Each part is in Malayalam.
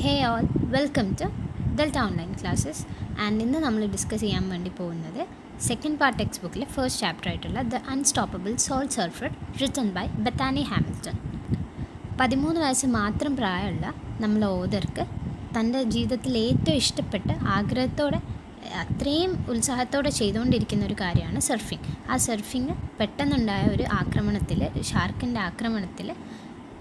Hey all, welcome to Delta online classes. And ഇന്ന് നമ്മൾ ഡിസ്കസ് ചെയ്യാൻ വേണ്ടി പോകുന്നത് സെക്കൻഡ് പാർട്ട് ടെക്സ്റ്റ് ബുക്കിലെ ഫസ്റ്റ് ചാപ്റ്റർ ആയിട്ടുള്ള the unstoppable soul surfer written by Bethany Hamilton. 13 വയസ്സ് മാത്രം പ്രായമുള്ള നമ്മളെ ഓതർക്ക് തൻ്റെ ജീവിതത്തിൽ ഏറ്റവും ഇഷ്ടപ്പെട്ട് ആഗ്രഹത്തോടെ അത്രയും ഉത്സാഹത്തോടെ ചെയ്തുകൊണ്ടിരിക്കുന്ന ഒരു കാര്യമാണ് സർഫിങ്. ആ സർഫിങ് പെട്ടെന്നുണ്ടായ ഒരു ആക്രമണത്തിൽ, ഷാർക്കിൻ്റെ ആക്രമണത്തിൽ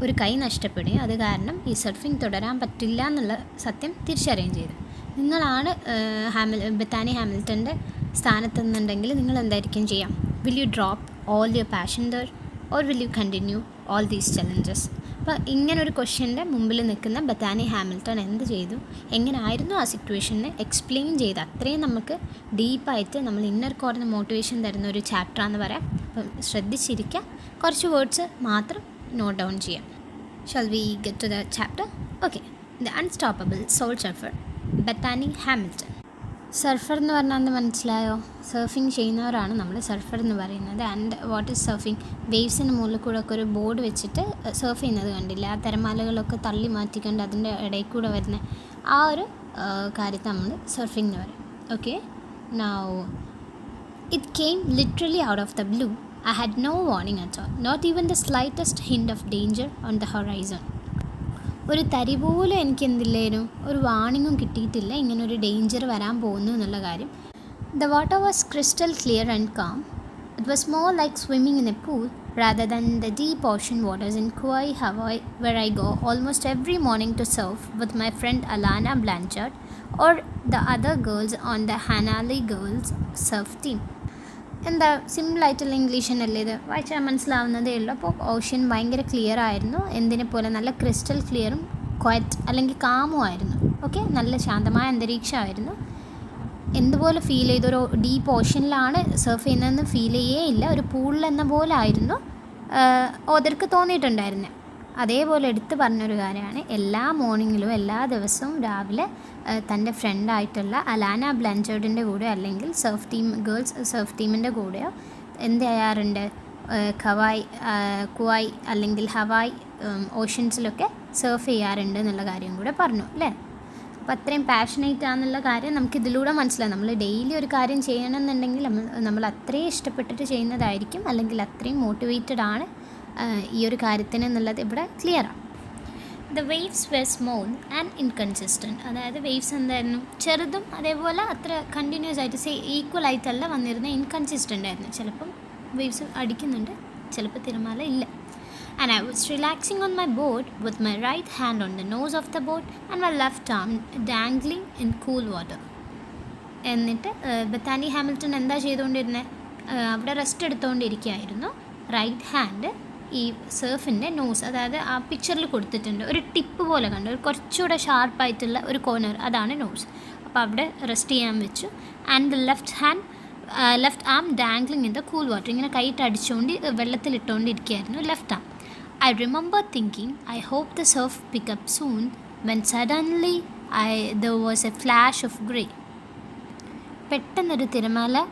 ഒരു കൈ നഷ്ടപ്പെടുകയും അത് കാരണം ഈ സർഫിങ് തുടരാൻ പറ്റില്ല എന്നുള്ള സത്യം തിരിച്ചറിയുകയും ചെയ്തു. നിങ്ങളാണ് ബത്താനി ഹാമിൽട്ടൻ്റെ സ്ഥാനത്ത് നിന്നുണ്ടെങ്കിൽ നിങ്ങൾ എന്തായിരിക്കും ചെയ്യാം? Will you drop all your passion there or will you continue all these challenges? അപ്പോൾ ഇങ്ങനൊരു ക്വസ്റ്റ്യൻ്റെ മുമ്പിൽ നിൽക്കുന്ന ബത്താനി ഹാമിൽട്ടൺ എന്ത് ചെയ്തു, എങ്ങനെയായിരുന്നു ആ സിറ്റുവേഷനെ എക്സ്പ്ലെയിൻ ചെയ്ത് അത്രയും നമുക്ക് ഡീപ്പായിട്ട് നമ്മൾ ഇന്നർ കോറിന് മോട്ടിവേഷൻ തരുന്ന ഒരു ചാപ്റ്ററാണെന്ന് പറയാം. അപ്പം ശ്രദ്ധിച്ചിരിക്കുക, കുറച്ച് വേർഡ്സ് മാത്രം നോട്ട് ഡൗൺ ചെയ്യാം. Shall we get to the chapter? Okay. The Unstoppable Soul Surfer, Bethany Hamilton. Surfer എന്ന് പറഞ്ഞാൽ മനസ്സിലായോ? സർഫിങ് ചെയ്യുന്നവരാണ് നമ്മൾ സർഫർ എന്ന് പറയുന്നത്. And what is surfing? വേവ്സിന് മുകളിൽ കൂടെ ഒക്കെ ഒരു ബോർഡ് വെച്ചിട്ട് സർഫ് ചെയ്യുന്നത് കണ്ടില്ല? ആ തിരമാലകളൊക്കെ തള്ളി മാറ്റിക്കൊണ്ട് അതിൻ്റെ ഇടയിൽ കൂടെ വരുന്ന ആ ഒരു കാര്യത്തെ നമ്മൾ സർഫിങ് എന്ന് പറയും. Okay. Now it came literally out of the blue. I had no warning at all, not even the slightest hint of danger on the horizon. ഒരു തരി പോലും എനിക്ക് എന്തില്ലേനു, ഒരു വാണിങ്ങും കിട്ടിയിട്ടില്ല ഇങ്ങനൊരു ഡേഞ്ചർ വരാൻ പോകുന്നു എന്നുള്ള കാര്യം. The water was crystal clear and calm. It was more like swimming in a pool rather than the deep ocean waters in Kauai, Hawaii, where I go almost every morning to surf with my friend Alana Blanchard or the other girls on the Hanali Girls surf team. എന്താ സിമ്പിളായിട്ടുള്ള ഇംഗ്ലീഷ് തന്നെയല്ലേ ഇത്? വായിച്ചാൽ മനസ്സിലാവുന്നതേ ഉള്ളൂ. അപ്പോൾ ഓഷ്യൻ ഭയങ്കര ക്ലിയർ ആയിരുന്നു, എന്തിനെ പോലെ നല്ല ക്രിസ്റ്റൽ ക്ലിയറും ക്വയറ്റ് അല്ലെങ്കിൽ കാമും ആയിരുന്നു. ഓക്കെ, നല്ല ശാന്തമായ അന്തരീക്ഷമായിരുന്നു. എന്തുപോലെ ഫീൽ ചെയ്തു? ഒരു ഡീപ്പ് ഓഷ്യനിലാണ് സർഫ് ചെയ്യുന്നതെന്ന് ഫീൽ ചെയ്യേ ഇല്ല, ഒരു പൂളിൽ എന്ന പോലെ ആയിരുന്നു ഓതർക്ക് തോന്നിയിട്ടുണ്ടായിരുന്നത്. അതേപോലെ എടുത്ത് പറഞ്ഞൊരു കാര്യമാണ്, എല്ലാ മോർണിംഗിലും എല്ലാ ദിവസവും രാവിലെ തൻ്റെ ഫ്രണ്ടായിട്ടുള്ള അലാന ബ്ലഞ്ചേർഡിൻ്റെ കൂടെ അല്ലെങ്കിൽ ഗേൾസ് സർഫ് ടീമിൻ്റെ കൂടെയോ എന്ത് ചെയ്യാറുണ്ട്? കുവായ് അല്ലെങ്കിൽ ഹവായ് ഓഷ്യൻസിലൊക്കെ സർഫ് ചെയ്യാറുണ്ട് എന്നുള്ള കാര്യം കൂടെ പറഞ്ഞു അല്ലേ? അപ്പോൾ അത്രയും പാഷനേറ്റ് ആണെന്നുള്ള കാര്യം നമുക്കിതിലൂടെ മനസ്സിലാവും. നമ്മൾ ഡെയിലി ഒരു കാര്യം ചെയ്യണമെന്നുണ്ടെങ്കിൽ നമ്മൾ അത്രയും ഇഷ്ടപ്പെട്ടിട്ട് ചെയ്യുന്നതായിരിക്കും, അല്ലെങ്കിൽ അത്രയും മോട്ടിവേറ്റഡ് ആണ് ഈ ഒരു കാര്യത്തിന് എന്നുള്ളത് ഇവിടെ ക്ലിയറാണ്. The waves were small and inconsistent. അതായത് വേവ്സ് എന്തായിരുന്നു? ചെറുതും അതേപോലെ അത്ര കണ്ടിന്യൂസ് ആയിട്ട് ഈക്വൽ ആയിട്ടല്ല വന്നിരുന്നത്, ഇൻകൺസിസ്റ്റൻ്റ് ആയിരുന്നു. ചിലപ്പം വേവ്സ് അടിക്കുന്നുണ്ട്, ചിലപ്പോൾ തിരമാല ഇല്ല. And I was relaxing on my boat with my right hand on the nose of the boat and my left arm dangling in cool water. എന്നിട്ട് ബത്താനി ഹാമിൽട്ടൺ എന്താ ചെയ്തുകൊണ്ടിരുന്നത്? അവിടെ റെസ്റ്റ് എടുത്തുകൊണ്ടിരിക്കുകയായിരുന്നു. റൈറ്റ് ഹാൻഡ് ഈ സർഫിൻ്റെ നോസ്, അതായത് ആ പിക്ചറിൽ കൊടുത്തിട്ടുണ്ട് ഒരു ടിപ്പ് പോലെ കണ്ടു, ഒരു കുറച്ചുകൂടെ ഷാർപ്പായിട്ടുള്ള ഒരു കോർണർ, അതാണ് നോസ്. അപ്പോൾ അവിടെ റെസ്റ്റ് ചെയ്യാൻ വെച്ചു. And the left arm dangling in the cool water. ഇങ്ങനെ കൈയിട്ട് അടിച്ചുകൊണ്ട് വെള്ളത്തിലിട്ടുകൊണ്ടിരിക്കുകയായിരുന്നു left arm. I remember thinking I hope the surf pick up soon when suddenly there was a flash of grey. പെട്ടെന്നൊരു തിരമാല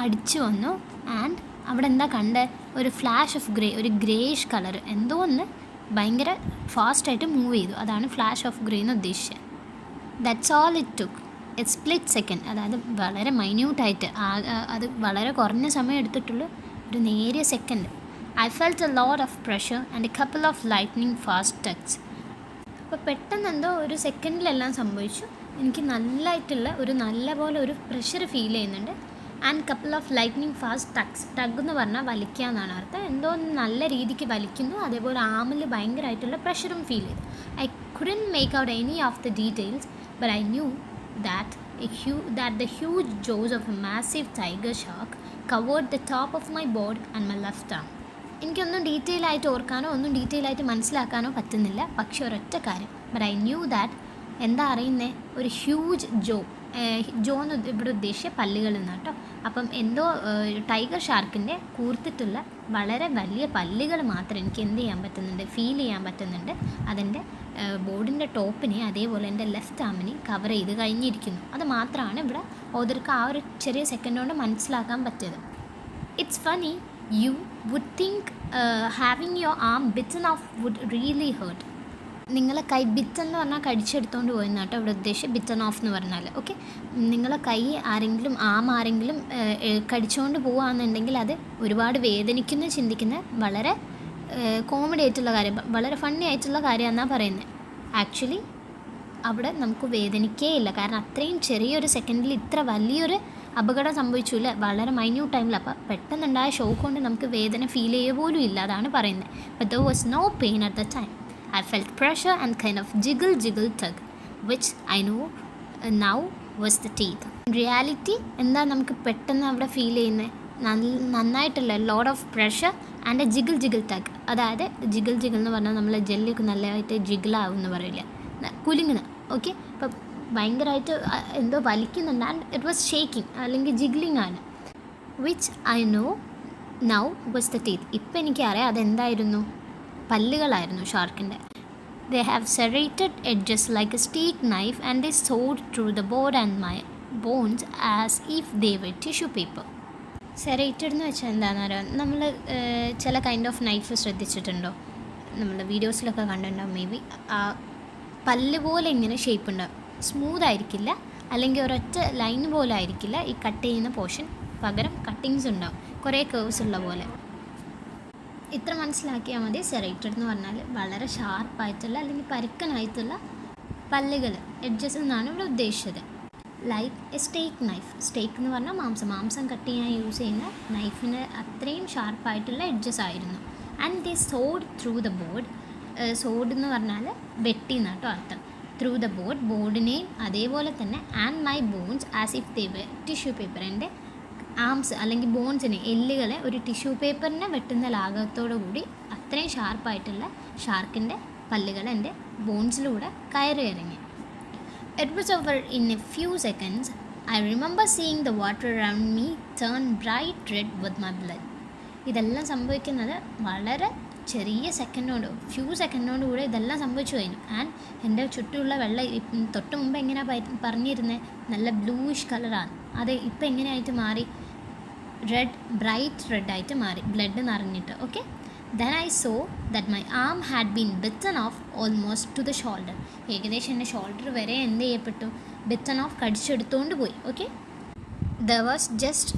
അടിച്ചു വന്നു. ആൻഡ് അവിടെ എന്താ കണ്ടത്? ഒരു ഫ്ലാഷ് ഓഫ് ഗ്രേ, ഒരു ഗ്രേഷ് കളർ എന്തോ ഒന്ന് ഭയങ്കര ഫാസ്റ്റായിട്ട് മൂവ് ചെയ്തു. അതാണ് ഫ്ലാഷ് ഓഫ് ഗ്രേ എന്ന് ഉദ്ദേശിച്ചത്. That's all it took A split second. അതായത് വളരെ മൈന്യൂട്ടായിട്ട്, അത് വളരെ കുറഞ്ഞ സമയം എടുത്തിട്ടുള്ളൂ, ഒരു നേരിയ second. I felt a lot of pressure and A couple of lightning fast touch. അപ്പോൾ പെട്ടെന്ന് എന്തോ ഒരു സെക്കൻഡിലെല്ലാം സംഭവിച്ചു. എനിക്ക് നല്ല പോലെ ഒരു പ്രഷർ ഫീൽ ചെയ്യുന്നുണ്ട്. And couple of lightning fast tug എന്ന് പറഞ്ഞാൽ വലിക്കുക എന്നാണ് അർത്ഥം. എന്തോ നല്ല രീതിക്ക് വലിക്കുന്നു, അതേപോലെ ആമിൽ ഭയങ്കരമായിട്ടുള്ള പ്രഷറും ഫീൽ ചെയ്തു. I couldn't make out any of the details, but I new that the huge jaws of a massive tiger shark covered the top of my board and my left arm. എനിക്കൊന്നും ഡീറ്റെയിൽ ആയിട്ട് ഓർക്കാനോ ഒന്നും ഡീറ്റെയിൽ ആയിട്ട് മനസ്സിലാക്കാനോ പറ്റുന്നില്ല, പക്ഷേ ഒരൊറ്റ കാര്യം, ബട്ട് ഐ ന്യൂ ദാറ്റ് എന്താ അറിയുന്നത്? ഒരു ഹ്യൂജ് ജോ എന്ന് ഇവിടെ ഉദ്ദേശിച്ച പല്ലുകൾ നിന്ന് കേട്ടോ. അപ്പം എന്തോ ടൈഗർ ഷാർക്കിൻ്റെ കൂർത്തിട്ടുള്ള വളരെ വലിയ പല്ലുകൾ മാത്രം എനിക്ക് എന്ത് ചെയ്യാൻ പറ്റുന്നുണ്ട്, ഫീൽ ചെയ്യാൻ പറ്റുന്നുണ്ട്. അതിൻ്റെ ബോർഡിൻ്റെ ടോപ്പിനെ അതേപോലെ എൻ്റെ ലെഫ്റ്റ് ആമിനെ കവർ ചെയ്ത് കഴിഞ്ഞിരിക്കുന്നു. അത് മാത്രമാണ് ഇവിടെ ഓതർക്ക് ആ ഒരു ചെറിയ സെക്കൻഡ് കൊണ്ട് മനസ്സിലാക്കാൻ പറ്റിയത്. It's funny, you would think having your arm bitten off would really hurt. നിങ്ങളെ കൈ ബിറ്റൻ എന്ന് പറഞ്ഞാൽ കടിച്ചെടുത്തുകൊണ്ട് പോയെന്ന് കേട്ടോ ഇവിടെ ഉദ്ദേശിച്ച് ബിറ്റൻ ഓഫ് എന്ന് പറഞ്ഞാൽ. ഓക്കെ, നിങ്ങളെ കൈ ആരെങ്കിലും ആരെങ്കിലും കടിച്ചുകൊണ്ട് പോവുകയാണെന്നുണ്ടെങ്കിൽ അത് ഒരുപാട് വേദനിക്കുന്ന ചിന്തിക്കുന്ന വളരെ കോമഡി ആയിട്ടുള്ള കാര്യം, വളരെ ഫണ്ണി ആയിട്ടുള്ള കാര്യമെന്നാണ് പറയുന്നത്. ആക്ച്വലി അവിടെ നമുക്ക് വേദനിക്കേ ഇല്ല, കാരണം അത്രയും ചെറിയൊരു സെക്കൻഡിൽ ഇത്ര വലിയൊരു അപകടം സംഭവിച്ചു അല്ലേ, വളരെ മൈന്യൂട്ട് ടൈമിൽ. അപ്പോൾ പെട്ടെന്നുണ്ടായ ഷോക്ക് കൊണ്ട് നമുക്ക് വേദന ഫീൽ ചെയ്യുക പോലും ഇല്ല, അതാണ് പറയുന്നത്. But there was no pain at the time. I felt pressure and kind of jiggle tug, which I know now was the teeth. In reality എന്താ നമുക്ക് പെട്ടെന്ന് അവിടെ ഫീൽ ചെയ്യുന്നത്, നന്നായിട്ടുള്ള load of pressure and a jiggle tug. അതായത് ജിഗിൾ എന്ന് പറഞ്ഞാൽ നമ്മൾ ജെല്ലൊക്കെ നല്ലതായിട്ട് ജിഗിളാവും എന്ന് പറയില്ല, കുലുങ്ങുന്ന. ഓക്കെ, ഇപ്പം ഭയങ്കരമായിട്ട് എന്തോ വലിക്കുന്നുണ്ട് ആൻഡ് ഇറ്റ് വാസ് ഷേക്കിംഗ് അല്ലെങ്കിൽ ജിഗ്ലിംഗ് ആണ്. Which I know now was the teeth. ഇപ്പം എനിക്കറിയാം അതെന്തായിരുന്നു, പല്ലുകളായിരുന്നു ഷാർക്കിൻ്റെ. They have serrated edges like a steak knife and they sewed through the board and my bones as if they were tissue paper. Serrated എന്ന് വെച്ചാൽ എന്താണെന്ന് അറിയാം, നമ്മൾ ചില കൈൻഡ് ഓഫ് നൈഫ് ശ്രദ്ധിച്ചിട്ടുണ്ടോ, നമ്മൾ വീഡിയോസിലൊക്കെ കണ്ടിട്ടുണ്ടാവും മേ ബി. പല്ല് പോലെ ഇങ്ങനെ ഷേപ്പ് ഉണ്ടാവും, സ്മൂത്ത് ആയിരിക്കില്ല, അല്ലെങ്കിൽ ഒരൊറ്റ ലൈൻ പോലെ ആയിരിക്കില്ല ഈ കട്ട് ചെയ്യുന്ന പോർഷൻ, പകരം കട്ടിങ്സ് ഉണ്ടാവും, കുറേ കേർവ്സ് ഉള്ള പോലെ. ഇത്ര മനസ്സിലാക്കിയാൽ മതി. സെറേറ്റഡ് എന്ന് പറഞ്ഞാൽ വളരെ ഷാർപ്പായിട്ടുള്ള അല്ലെങ്കിൽ പരുക്കനായിട്ടുള്ള പല്ലുകൾ, എഡ്ജസ് എന്നാണ് ഇവിടെ ഉദ്ദേശിച്ചത്. Like a steak knife. Steak എന്ന് പറഞ്ഞാൽ മാംസം കട്ട് ചെയ്യാൻ യൂസ് ചെയ്യുന്ന നൈഫിന് അത്രയും ഷാർപ്പായിട്ടുള്ള എഡ്ജസ് ആയിരുന്നു. And they sawed through the board. Sawed എന്ന് പറഞ്ഞാൽ വെട്ടി എന്നാട്ടോ അർത്ഥം. ത്രൂ ദ ബോർഡിനെയും അതേപോലെ തന്നെ and my bones as if they were tissue paper. എൻ്റെ ആംസ് അല്ലെങ്കിൽ ബോൺസിനെ, എല്ലുകളെ ഒരു ടിഷ്യൂ പേപ്പറിനെ വെട്ടുന്ന ലാഘവത്തോടു കൂടി അത്രയും ഷാർപ്പായിട്ടുള്ള ഷാർക്കിൻ്റെ പല്ലുകൾ എൻ്റെ ബോൺസിലൂടെ കയറി ഇറങ്ങി. It was over in A few seconds. I remember seeing the water around me turn bright read with my blood. ഇതെല്ലാം സംഭവിക്കുന്നത് വളരെ ചെറിയ സെക്കൻഡോണ്ട്, ഫ്യൂ സെക്കൻഡോണ്ട് കൂടെ ഇതെല്ലാം സംഭവിച്ചു കഴിഞ്ഞു. ആൻഡ് എൻ്റെ ചുറ്റുമുള്ള വെള്ളം തൊട്ട് മുമ്പ് എങ്ങനെയാണ് പറഞ്ഞിരുന്നത്, നല്ല ബ്ലൂയിഷ് കളറാണ്, അത് ഇപ്പം എങ്ങനെയായിട്ട് മാറി, ബ്രൈറ്റ് റെഡായിട്ട് മാറി, ബ്ലഡ് നിറഞ്ഞിട്ട്. Okay, then I saw that my arm had been bitten off almost to the shoulder. ഏകദേശം എൻ്റെ ഷോൾഡർ വരെ എന്ത് ചെയ്യപ്പെട്ടു, ബിറ്റൺ ഓഫ് കടിച്ചെടുത്തുകൊണ്ട് പോയി. Okay, there was just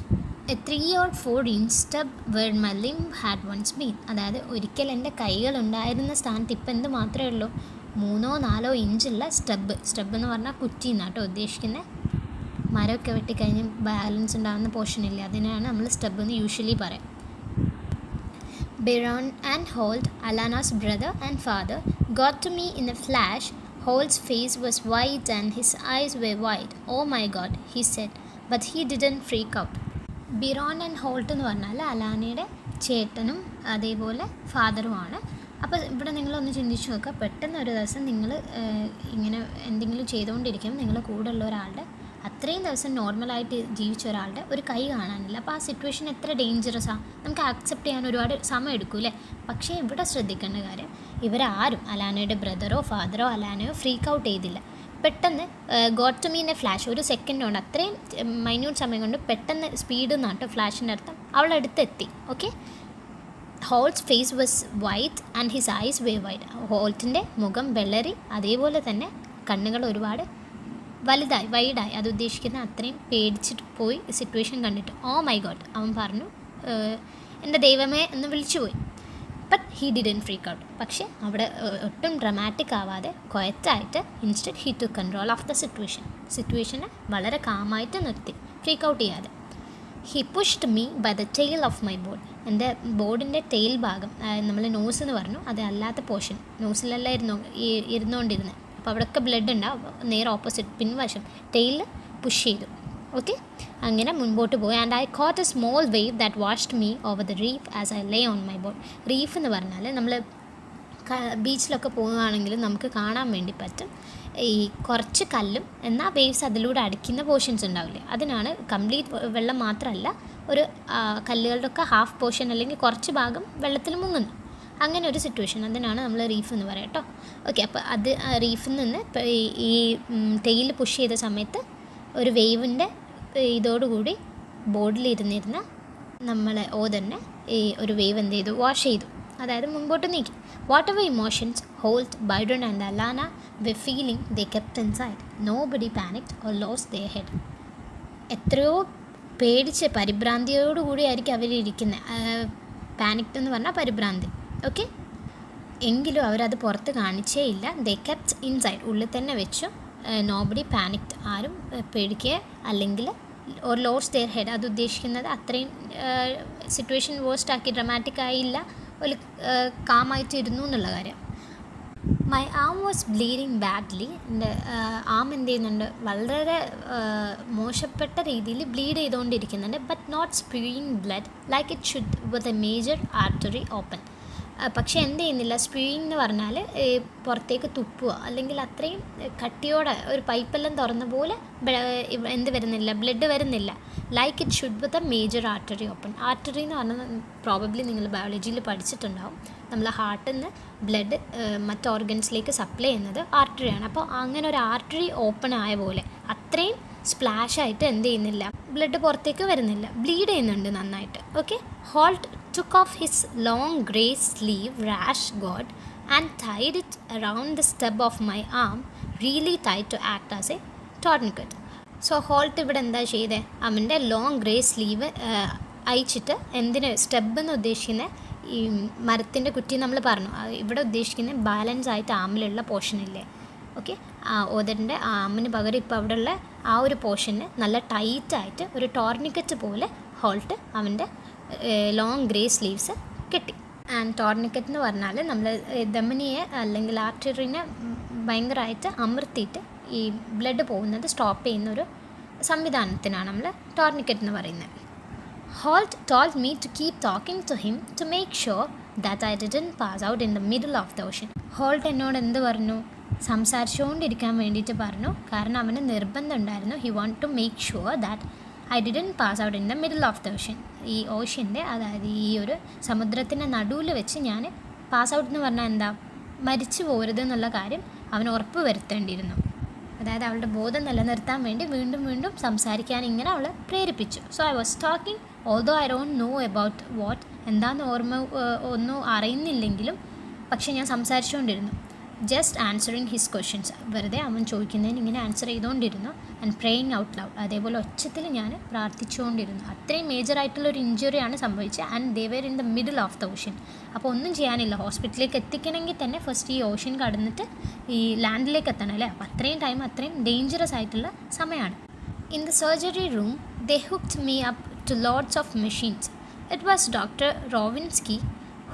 A 3 or 4 inch stub where my limb had once been. അതായത് ഒരിക്കൽ എൻ്റെ കൈകളുണ്ടായിരുന്ന സ്ഥാനത്ത് ഇപ്പം എന്ത് മാത്രമേ ഉള്ളൂ, 3-4 ഇഞ്ചുള്ള സ്റ്റബ് എന്ന് പറഞ്ഞാൽ കുറ്റി എന്നാട്ടോ ഉദ്ദേശിക്കുന്നത്. മരമൊക്കെ വെട്ടിക്കഴിഞ്ഞ് ബാലൻസ് ഉണ്ടാകുന്ന പോർഷനില്ല, അതിനാണ് നമ്മൾ സ്റ്റബ് എന്ന് യൂഷ്വലി പറയാം. Biron and Holt, Alana's brother and father, got to me in a flash. Holt's face was white and his eyes were wide. Oh my God, he said, but he didn't freak out. Byron and Holt എന്ന് പറഞ്ഞാൽ അലാനയുടെ ചേട്ടനും അതേപോലെ ഫാദറുമാണ്. അപ്പോൾ ഇവിടെ നിങ്ങളൊന്ന് ചിന്തിച്ച് നോക്കുക, പെട്ടെന്ന് ഒരു ദിവസം നിങ്ങൾ ഇങ്ങനെ എന്തെങ്കിലും ചെയ്തുകൊണ്ടിരിക്കുമ്പോൾ നിങ്ങളുടെ കൂടെ ഉള്ള ഒരാളുടെ, അത്രയും ദിവസം നോർമലായിട്ട് ജീവിച്ച ഒരാളുടെ ഒരു കൈ കാണാനില്ല. അപ്പോൾ ആ സിറ്റുവേഷൻ എത്ര ഡേഞ്ചറസാണ്, നമുക്ക് ആക്സെപ്റ്റ് ചെയ്യാൻ ഒരുപാട് സമയം എടുക്കും അല്ലേ. പക്ഷേ ഇവിടെ ശ്രദ്ധിക്കേണ്ട കാര്യം, ഇവരാരും അലാനയുടെ ബ്രദറോ ഫാദറോ അലാനയോ ഫ്രീക്ക് ഔട്ട് ചെയ്തില്ല. പെട്ടെന്ന് got to me in a flash, ഒരു സെക്കൻഡ് കൊണ്ട്, അത്രയും മൈന്യൂട്ട് സമയം കൊണ്ട് പെട്ടെന്ന് സ്പീഡ് എന്നാട്ടോ ഫ്ലാഷിൻ്റെ അർത്ഥം, അവളടുത്തെത്തി. Okay, Holt's face was white and his eyes were white. ഹോൾട്ടിൻ്റെ മുഖം വെള്ളരി, അതേപോലെ തന്നെ കണ്ണുകൾ ഒരുപാട് വൈഡായി. അത് ഉദ്ദേശിക്കുന്ന അത്രയും പേടിച്ചിട്ട് പോയി സിറ്റുവേഷൻ കണ്ടിട്ട്. ഓ മൈ ഗോഡ്, അവൻ പറഞ്ഞു, എൻ്റെ ദൈവമേ എന്ന് വിളിച്ചു പോയി. But he didn't freak out. പക്ഷേ അവിടെ ഒട്ടും ഡ്രമാറ്റിക് ആവാതെ ക്വയറ്റായിട്ട് instead he took control of the സിറ്റുവേഷനെ വളരെ കാമായിട്ട് നിർത്തി, ഫ്രീക്ക് ഔട്ട് ചെയ്യാതെ. He pushed me by the tail of my board. എൻ്റെ ബോർഡിൻ്റെ ടെയിൽ ഭാഗം, നമ്മൾ നോസ് എന്ന് പറഞ്ഞു, അത് അല്ലാത്ത പോർഷൻ, നോസിലെല്ലാം ഇരുന്നുകൊണ്ടിരുന്നത്. അപ്പോൾ അവിടെയൊക്കെ ബ്ലഡ് ഉണ്ടാവും, നേരെ ഓപ്പോസിറ്റ് പിൻവശം ടെയിൽ പുഷ് ചെയ്തു. ഓക്കെ, അങ്ങനെ മുൻപോട്ട് പോയി. And I caught a small wave that washed me over the reef as I lay on my board. Reef എന്ന് പറഞ്ഞാൽ നമ്മൾ ബീച്ചിലൊക്കെ പോകുകയാണെങ്കിൽ നമുക്ക് കാണാൻ വേണ്ടി പറ്റും ഈ കുറച്ച് കല്ലും എന്നാൽ വേവ്സ് അതിലൂടെ അടിക്കുന്ന പോർഷൻസ് ഉണ്ടാവില്ലേ, അതിനാണ്. കംപ്ലീറ്റ് വെള്ളം മാത്രമല്ല, ഒരു കല്ലുകളുടെ ഒക്കെ ഹാഫ് പോർഷൻ അല്ലെങ്കിൽ കുറച്ച് ഭാഗം വെള്ളത്തിൽ മുങ്ങുന്നു, അങ്ങനെ ഒരു സിറ്റുവേഷൻ, അതിനാണ് നമ്മൾ റീഫ് എന്ന് പറയാം കേട്ടോ. ഓക്കെ, അപ്പോൾ അത് റീഫിൽ നിന്ന് ഈ ടെയിൽ പുഷ് ചെയ്ത സമയത്ത് ഒരു വേവിൻ്റെ ഇതോടുകൂടി ബോർഡിലിരുന്നിരുന്ന നമ്മളെ തന്നെ ഈ ഒരു വേവ് എന്ത് ചെയ്തു, വാഷ് ചെയ്തു, അതായത് മുൻപോട്ട് നീക്കി. Whatever emotions Holt, Byron and Alana were feeling, they kept inside. Nobody panicked or lost their head. എത്രയോ പേടിച്ച് പരിഭ്രാന്തിയോടുകൂടി ആയിരിക്കും അവരിയ്ക്കുന്നത്. പാനിക്ഡ് എന്ന് പറഞ്ഞാൽ പരിഭ്രാന്തി. ഓക്കെ, എങ്കിലും അവരത് പുറത്ത് കാണിച്ചേ ഇല്ല. ദേ കെപ്റ്റ് ഇൻസൈഡ്, ഉള്ളിൽ തന്നെ വെച്ചു. നോബഡി പാനിക്ഡ്, ആരും പേടിക്കുക അല്ലെങ്കിൽ ഓർ ലോസ് ദെയർ ഹെഡ്. അത് ഉദ്ദേശിക്കുന്നത് അത്രയും സിറ്റുവേഷൻ വേഴ്സ്റ്റ് ആക്കി ഡ്രമാറ്റിക് ആയില്ല, ഒരു കാമായിട്ടിരുന്നു എന്നുള്ള കാര്യം. My arm was bleeding badly. എൻ്റെ ആം എന്ത് ചെയ്യുന്നുണ്ട്, വളരെ മോശപ്പെട്ട രീതിയിൽ ബ്ലീഡ് ചെയ്തുകൊണ്ടിരിക്കുന്നുണ്ട്. But not spewing blood like it should with a major artery open. പക്ഷേ എന്ത് ചെയ്യുന്നില്ല, സ്പ്യൂയിങ് എന്ന് പറഞ്ഞാൽ പുറത്തേക്ക് തുപ്പുക, അല്ലെങ്കിൽ അത്രയും കട്ടിയോടെ ഒരു പൈപ്പെല്ലാം തുറന്ന പോലെ എന്ത് വരുന്നില്ല, ബ്ലഡ് വരുന്നില്ല. Like it should with a major artery open. Artery എന്ന് പറഞ്ഞാൽ പ്രോബബ്ലി നിങ്ങൾ ബയോളജിയിൽ പഠിച്ചിട്ടുണ്ടാവും. നമ്മൾ ഹാർട്ടിൽ നിന്ന് ബ്ലഡ് മറ്റ് ഓർഗൻസിലേക്ക് സപ്ലൈ ചെയ്യുന്നത് ആർട്ടറിയാണ്. അപ്പോൾ അങ്ങനെ ഒരു ആർട്ടറി ഓപ്പൺ ആയ പോലെ അത്രയും സ്പ്ലാഷായിട്ട് എന്ത് ചെയ്യുന്നില്ല, ബ്ലഡ് പുറത്തേക്ക് വരുന്നില്ല, ബ്ലീഡ് ചെയ്യുന്നുണ്ട് നന്നായിട്ട്. Okay, Holt took off his long grey sleeve rash guard and tied it around the stub of my arm, really tight to act as a tourniquet. So Holt ഇവിടെ എന്താ ചെയ്തത്, അവൻ്റെ ലോങ് ഗ്രേ സ്ലീവ് അയച്ചിട്ട്, എന്തിന് സ്റ്റെബ് എന്ന് ഉദ്ദേശിക്കുന്ന ഈ മരത്തിൻ്റെ കുറ്റി നമ്മൾ പറഞ്ഞു, ഇവിടെ ഉദ്ദേശിക്കുന്ന ബാലൻസ് ആയിട്ട് ആമിലുള്ള പോർഷനില്ലേ. ഓക്കെ, ഓദറിൻ്റെ ആമിന് പകരം ഇപ്പോൾ അവിടെയുള്ള ആ ഒരു പോർഷന് നല്ല ടൈറ്റായിട്ട് ഒരു ടോർണിക്കറ്റ് പോലെ ഹോൾട്ട് അവൻ്റെ ലോങ് ഗ്രേ സ്ലീവ്സ് കെട്ടി. ആൻഡ് ടോർണിക്കറ്റ് എന്ന് പറഞ്ഞാൽ നമ്മൾ ധമനിയെ അല്ലെങ്കിൽ ആർട്ടറിനെ ഭയങ്കരമായിട്ട് അമർത്തിയിട്ട് ഈ ബ്ലഡ് പോകുന്നത് സ്റ്റോപ്പ് ചെയ്യുന്നൊരു സംവിധാനത്തിനാണ് നമ്മൾ ടോർണിക്കറ്റ് എന്ന് പറയുന്നത്. Holt told me to keep talking to him to make sure that I didn't pass out in the middle of the ocean. Holt എന്നോട് എന്ത് പറഞ്ഞു, സംസാരിച്ചുകൊണ്ടിരിക്കാൻ വേണ്ടിയിട്ട് പറഞ്ഞു. കാരണം അവന് നിർബന്ധം ഉണ്ടായിരുന്നു, he want to make sure that I didn't pass out in the middle of the ocean. ഈ ഓഷ്യൻ്റെ, അതായത് ഈ ഒരു സമുദ്രത്തിൻ്റെ നടുവിൽ വെച്ച് ഞാൻ പാസ് ഔട്ട് എന്ന് പറഞ്ഞാൽ എന്താ, മരിച്ചു പോരുത് എന്നുള്ള കാര്യം അവൻ ഉറപ്പ് വരുത്തേണ്ടിയിരുന്നു. അതായത് അവളുടെ ബോധം നിലനിർത്താൻ വേണ്ടി വീണ്ടും വീണ്ടും സംസാരിക്കാൻ ഇങ്ങനെ അവളെ പ്രേരിപ്പിച്ചു. So I was talking although I don't know about what, എന്താണെന്ന് ഒന്നും അറിയുന്നില്ലെങ്കിലും പക്ഷേ ഞാൻ സംസാരിച്ചുകൊണ്ടിരുന്നു. ജസ്റ്റ് ആൻസറിങ് ഹിസ് ക്വസ്റ്റ്യൻസ്, വെറുതെ അവൻ ചോദിക്കുന്നതിന് ഇങ്ങനെ ആൻസർ ചെയ്തുകൊണ്ടിരുന്നു. ആൻഡ് പ്രേയിങ് ഔട്ട് ലൗഡ്, അതേപോലെ ഒച്ചത്തിൽ ഞാൻ പ്രാർത്ഥിച്ചുകൊണ്ടിരുന്നു. അത്രയും മേജറായിട്ടുള്ളൊരു ഇഞ്ചുറിയാണ് സംഭവിച്ചത്. And they were in the middle of the ocean. അപ്പോൾ ഒന്നും ചെയ്യാനില്ല, ഹോസ്പിറ്റലിലേക്ക് എത്തിക്കണമെങ്കിൽ തന്നെ ഫസ്റ്റ് ഈ ഓഷ്യൻ കടന്നിട്ട് ഈ ലാൻഡിലേക്ക് എത്തണം അല്ലേ. അപ്പോൾ അത്രയും ടൈം, അത്രയും ഡേഞ്ചറസ് ആയിട്ടുള്ള സമയമാണ്. In the surgery room they hooked me up to lots of machines. It was doctor Rovinsky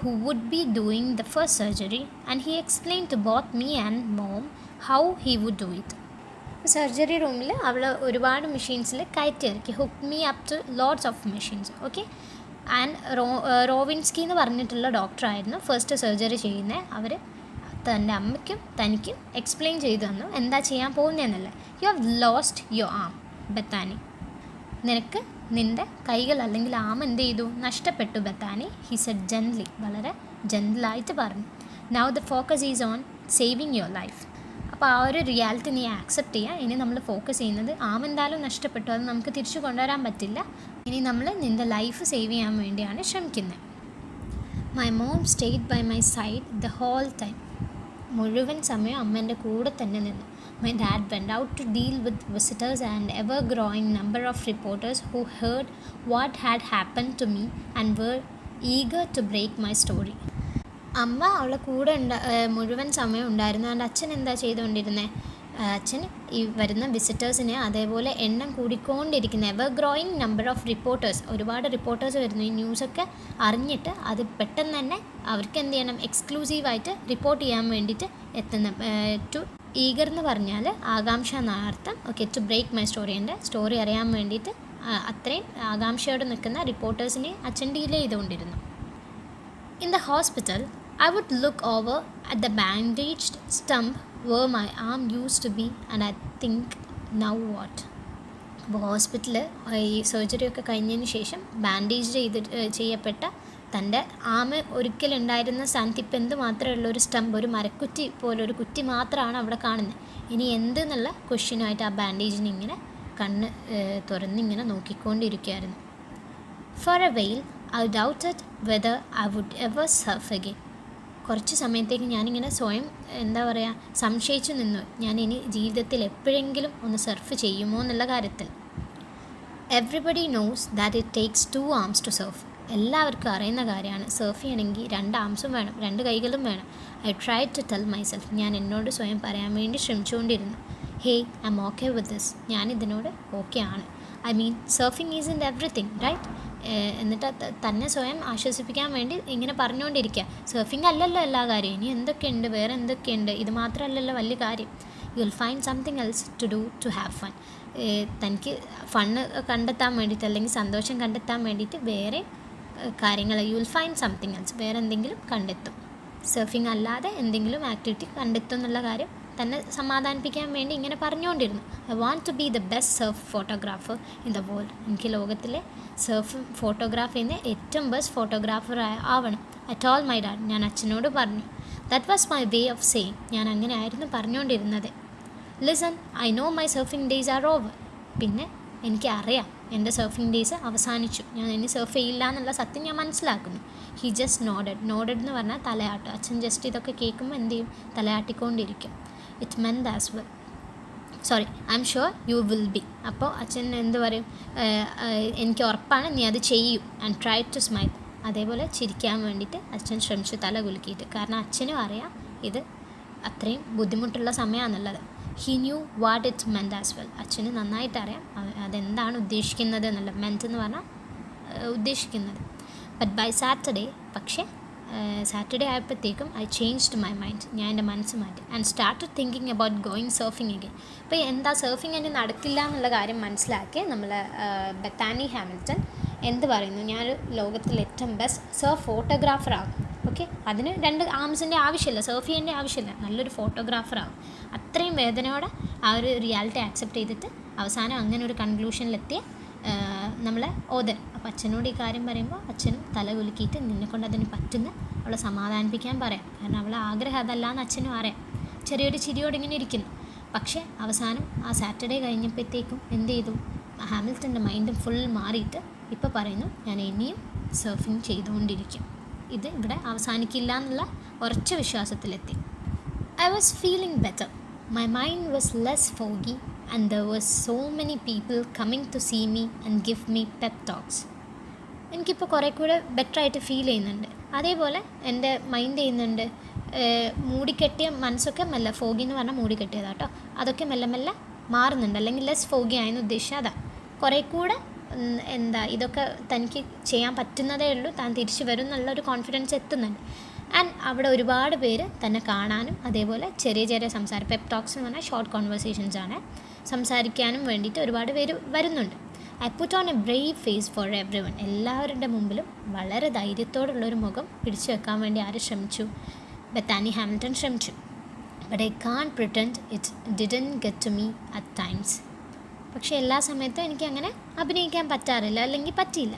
who would be doing the first surgery, and he explained to both me and mom how he would do it. Surgery റൂമിൽ അവൾ ഒരുപാട് മെഷീൻസിൽ കയറ്റി ഇറക്കി. Hook me up to lots of machines. Okay, and Rovinsky എന്ന് പറഞ്ഞിട്ടുള്ള ഡോക്ടറായിരുന്നു ഫസ്റ്റ് സർജറി ചെയ്യുന്നത്. അവർ തൻ്റെ അമ്മയ്ക്കും തനിക്കും എക്സ്പ്ലെയിൻ ചെയ്തു തന്നു എന്താ ചെയ്യാൻ പോകുന്നതെന്നല്ല. You have lost your arm Bethany, നിനക്ക് നിൻ്റെ കൈകൾ അല്ലെങ്കിൽ ആം എന്ത് ചെയ്തു, നഷ്ടപ്പെട്ടു ബത്താനി. ഹി സെഡ് ജെന്റ്ലി, വളരെ ജെന്റിലായിട്ട് പറഞ്ഞു. Now the focus is on saving your life. അപ്പോൾ ആ ഒരു റിയാലിറ്റി നീ ആക്സെപ്റ്റ് ചെയ്യുക. ഇനി നമ്മൾ ഫോക്കസ് ചെയ്യുന്നത് ആം എന്തായാലും നഷ്ടപ്പെട്ടു, അത് നമുക്ക് തിരിച്ചു കൊണ്ടുവരാൻ പറ്റില്ല. ഇനി നമ്മൾ നിൻ്റെ ലൈഫ് സേവ് ചെയ്യാൻ വേണ്ടിയാണ് ശ്രമിക്കുന്നത്. My mom stayed by my side the whole time. മുഴുവൻ സമയം അമ്മേൻ്റെ കൂടെ തന്നെ നിന്നു. My dad went out to deal with visitors and ever-growing number of reporters who heard what had happened to me and were eager to break my story. അമ്മ അവളെ കൂടെ മുഴുവൻ സമയം ഉണ്ടായിരുന്നു. എൻ്റെ അച്ഛൻ എന്താ ചെയ്തുകൊണ്ടിരുന്നത്, അച്ഛൻ ഈ വരുന്ന വിസിറ്റേഴ്സിനെ അതേപോലെ എണ്ണം കൂടിക്കൊണ്ടിരിക്കുന്ന ever growing number of reporters, ഒരുപാട് റിപ്പോർട്ടേഴ്സ് വരുന്നു. ഈ ന്യൂസൊക്കെ അറിഞ്ഞിട്ട് അത് പെട്ടെന്ന് തന്നെ അവർക്ക് എന്ത് ചെയ്യണം, എക്സ്ക്ലൂസീവായിട്ട് റിപ്പോർട്ട് ചെയ്യാൻ വേണ്ടിയിട്ട് എത്തുന്ന ടു ഈഗർ എന്ന് പറഞ്ഞാൽ ആകാംക്ഷ എന്നാർത്ഥം. Okay, to break my story, എൻ്റെ സ്റ്റോറി അറിയാൻ വേണ്ടിയിട്ട് അത്രയും ആകാംക്ഷയോടെ നിൽക്കുന്ന റിപ്പോർട്ടേഴ്സിനെ അച്ഛൻ ഡീൽ ചെയ്തുകൊണ്ടിരുന്നു. In the hospital I would look over at the bandaged stump where my arm used to be and I think, now what? അപ്പോൾ ഹോസ്പിറ്റലിൽ ഈ സർജറിയൊക്കെ കഴിഞ്ഞതിന് ശേഷം ബാൻഡേജ് ചെയ്യപ്പെട്ട തൻ്റെ ആമ ഒരിക്കലുണ്ടായിരുന്ന സ്ഥാനത്ത് ഇപ്പം എന്ത് മാത്രമേ ഉള്ള ഒരു സ്റ്റമ്പ്, ഒരു മരക്കുറ്റി പോലൊരു കുറ്റി മാത്രമാണ് അവിടെ കാണുന്നത്. ഇനി എന്തെന്നുള്ള ക്വസ്റ്റ്യനായിട്ട് ആ ബാൻഡേജിന് ഇങ്ങനെ കണ്ണ് തുറന്നിങ്ങനെ നോക്കിക്കൊണ്ടിരിക്കുകയായിരുന്നു. ഫോർ എ വെയിൽ I doubted whether I would ever surf again. കുറച്ച് സമയത്തേക്ക് ഞാനിങ്ങനെ സ്വയം എന്താ പറയുക സംശയിച്ചു നിന്നു, ഞാൻ ഇനി ജീവിതത്തിൽ എപ്പോഴെങ്കിലും ഒന്ന് സർഫ് ചെയ്യുമോ എന്നുള്ള കാര്യത്തിൽ. Everybody knows that it takes 2 arms to surf. എല്ലാവർക്കും അറിയുന്ന കാര്യമാണ്, സർഫ് ചെയ്യണമെങ്കിൽ 2 armsഉം വേണം, 2 കൈകളും വേണം. I try to tell myself, ഞാൻ എന്നോട് സ്വയം പറയാൻ വേണ്ടി ശ്രമിച്ചുകൊണ്ടിരുന്നു. Hey, I'm okay with this, ഞാനിതിനോട് ഓക്കെ ആണ്. I mean surfing isn't everything right. എന്നിട്ട് തന്നെ സ്വയം ആശ്വസിപ്പിക്കാൻ വേണ്ടി ഇങ്ങനെ പറഞ്ഞുകൊണ്ടിരിക്കുക, സർഫിങ് അല്ലല്ലോ എല്ലാ കാര്യം, ഇനി എന്തൊക്കെയുണ്ട്, വേറെ എന്തൊക്കെയുണ്ട്, ഇത് മാത്രമല്ലല്ലോ വലിയ കാര്യം. You will find something else to do to have fun. തനിക്ക് ഫണ്ണ് കണ്ടെത്താൻ വേണ്ടിയിട്ട് അല്ലെങ്കിൽ സന്തോഷം കണ്ടെത്താൻ വേണ്ടിയിട്ട് വേറെ കാര്യങ്ങൾ, you will find something else, വേറെ എന്തെങ്കിലും കണ്ടെത്തും. സർഫിങ് അല്ലാതെ എന്തെങ്കിലും ആക്ടിവിറ്റി കണ്ടെത്തും എന്നുള്ള കാര്യം തന്നെ സമാധാനിപ്പിക്കാൻ വേണ്ടി ഇങ്ങനെ പറഞ്ഞുകൊണ്ടിരുന്നു. I want to be the best surf photographer in the world. എനിക്ക് ലോകത്തിലെ സർഫ് ഫോട്ടോഗ്രാഫിൻ്റെ ഏറ്റവും ബെസ്റ്റ് ഫോട്ടോഗ്രാഫർ ആവണം. ഐ ടോൾഡ് മൈ ഡാഡ്, ഞാൻ അച്ഛനോട് പറഞ്ഞു. That was my way of saying, ഞാൻ അങ്ങനെ ആയിരുന്നു പറഞ്ഞുകൊണ്ടിരുന്നത്. Listen, I know my surfing days are over. പിന്നെ എനിക്കറിയാം എൻ്റെ സർഫിംഗ് ഡേയ്സ് അവസാനിച്ചു, ഞാൻ ഇനി സർഫ് ചെയ്യില്ല എന്നുള്ള സത്യം ഞാൻ മനസ്സിലാക്കുന്നു. ഹി ജസ്റ്റ് നോഡഡ് എന്ന് പറഞ്ഞാൽ തലയാട്ടും. അച്ഛൻ ജസ്റ്റ് ഇതൊക്കെ കേൾക്കുമ്പോൾ എന്ത് ചെയ്യും, തലയാട്ടിക്കൊണ്ടിരിക്കും. It meant as well, sorry, I'm sure you will be. അപ്പോൾ അച്ഛൻ എന്ത് പറയും, എനിക്ക് ഉറപ്പാണ് നീ അത് ചെയ്യും. And try to smile. അതേപോലെ ചിരിക്കാൻ വേണ്ടിയിട്ട് അച്ഛൻ ശ്രമിച്ചു, തല കുലുക്കിയിട്ട്. കാരണം അച്ഛനും അറിയാം ഇത് അത്രയും ബുദ്ധിമുട്ടുള്ള സമയമാണെന്നുള്ളത്. He knew what it meant as well. അച്ഛന് നന്നായിട്ട് അറിയാം അതെന്താണ് ഉദ്ദേശിക്കുന്നത് എന്നുള്ള. മെന്റ് എന്ന് പറഞ്ഞാൽ ഉദ്ദേശിക്കുന്നത്. ബട്ട് ബൈ സാറ്റർഡേ, പക്ഷേ സാറ്റർഡേ ആയപ്പോഴത്തേക്കും ഐ ചേഞ്ച്ഡ് മൈ മൈൻഡ്, ഞാൻ എൻ്റെ മനസ്സ് മാറ്റി. And started thinking about going surfing again. അപ്പോൾ എന്താ സർഫിങ് ഇനി നടക്കില്ല എന്നുള്ള കാര്യം മനസ്സിലാക്കി നമ്മൾ ബെത്താനി ഹാമിൽട്ടൺ എന്ത് പറയുന്നു, ഞാൻ ലോകത്തിലെ ഏറ്റവും ബെസ്റ്റ് സർഫ് ഫോട്ടോഗ്രാഫർ ആകും. ഓക്കെ, അതിന് 2 ആംസിൻ്റെ ആവശ്യമില്ല, സർഫ് ചെയ്യേണ്ട ആവശ്യമില്ല, നല്ലൊരു ഫോട്ടോഗ്രാഫർ ആകും. അത്രയും വേദനയോടെ ആ ഒരു റിയാലിറ്റി ആക്സെപ്റ്റ് ചെയ്തിട്ട് അവസാനം അങ്ങനെ ഒരു കൺക്ലൂഷനിലെത്തിയ നമ്മളെ ഓദൻ. അപ്പോൾ അച്ഛനോട് ഈ കാര്യം പറയുമ്പോൾ അച്ഛനും തല കുലുക്കിയിട്ട് നിന്നെക്കൊണ്ട് അതിന് പറ്റുന്ന അവളെ സമാധാനിപ്പിക്കാൻ പറയാം. കാരണം അവളെ ആഗ്രഹം അതല്ല എന്ന് അച്ഛനും അറിയാം. ചെറിയൊരു ചിരിയോടെ ഇങ്ങനെ ഇരിക്കുന്നു. പക്ഷേ അവസാനം ആ സാറ്റർഡേ കഴിഞ്ഞപ്പോഴത്തേക്കും എന്ത് ചെയ്തു, ഹാമിൽട്ടൻ്റെ മൈൻഡും ഫുൾ മാറിയിട്ട് ഇപ്പോൾ പറയുന്നു, ഞാൻ ഇനിയും സർഫിങ് ചെയ്തുകൊണ്ടിരിക്കും, ഇത് ഇവിടെ അവസാനിക്കില്ല എന്നുള്ള ഉറച്ച വിശ്വാസത്തിലെത്തി. I was feeling better. My mind was less foggy and there were so many people coming to see me and give me pep talks. എനിക്കിപ്പോൾ കുറേ കൂടെ ബെറ്ററായിട്ട് ഫീൽ ചെയ്യുന്നുണ്ട്. അതേപോലെ എൻ്റെ മൈൻഡ് ചെയ്യുന്നുണ്ട്, മൂടിക്കെട്ടിയ മനസ്സൊക്കെ മെല്ലെ, ഫോഗി എന്ന് പറഞ്ഞാൽ മൂടിക്കെട്ടിയതാട്ടോ, അതൊക്കെ മെല്ലെ മെല്ലെ മാറുന്നുണ്ട്. അല്ലെങ്കിൽ ലെസ് ഫോഗി ആയെന്ന് ഉദ്ദേശിച്ചാൽ അതാ, കുറേ കൂടെ എന്താ ഇതൊക്കെ തനിക്ക് ചെയ്യാൻ പറ്റുന്നതേ ഉള്ളൂ, താൻ തിരിച്ചു വരും എന്നുള്ളൊരു കോൺഫിഡൻസ് എത്തുന്നുണ്ട്. ആൻഡ് അവിടെ ഒരുപാട് പേര് തന്നെ കാണാനും അതേപോലെ ചെറിയ ചെറിയ സംസാരം, പെപ്പ് ടോക്സ് എന്ന് പറഞ്ഞാൽ ഷോർട്ട് കോൺവെർസേഷൻസ് ആണ്, സംസാരിക്കാനും വേണ്ടിയിട്ട് ഒരുപാട് പേര് വരുന്നുണ്ട്. I put on A Brave phase for every one. എല്ലാവരുടെ മുമ്പിലും വളരെ ധൈര്യത്തോടുള്ളൊരു മുഖം പിടിച്ചു വെക്കാൻ വേണ്ടി ആര് ശ്രമിച്ചു, ബെത്താനി ഹാമിൽട്ടൺ ശ്രമിച്ചു. But I can't pretend it didn't get to me at times. പക്ഷേ എല്ലാ സമയത്തും എനിക്ക് അങ്ങനെ അഭിനയിക്കാൻ പറ്റാറില്ല, അല്ലെങ്കിൽ പറ്റിയില്ല.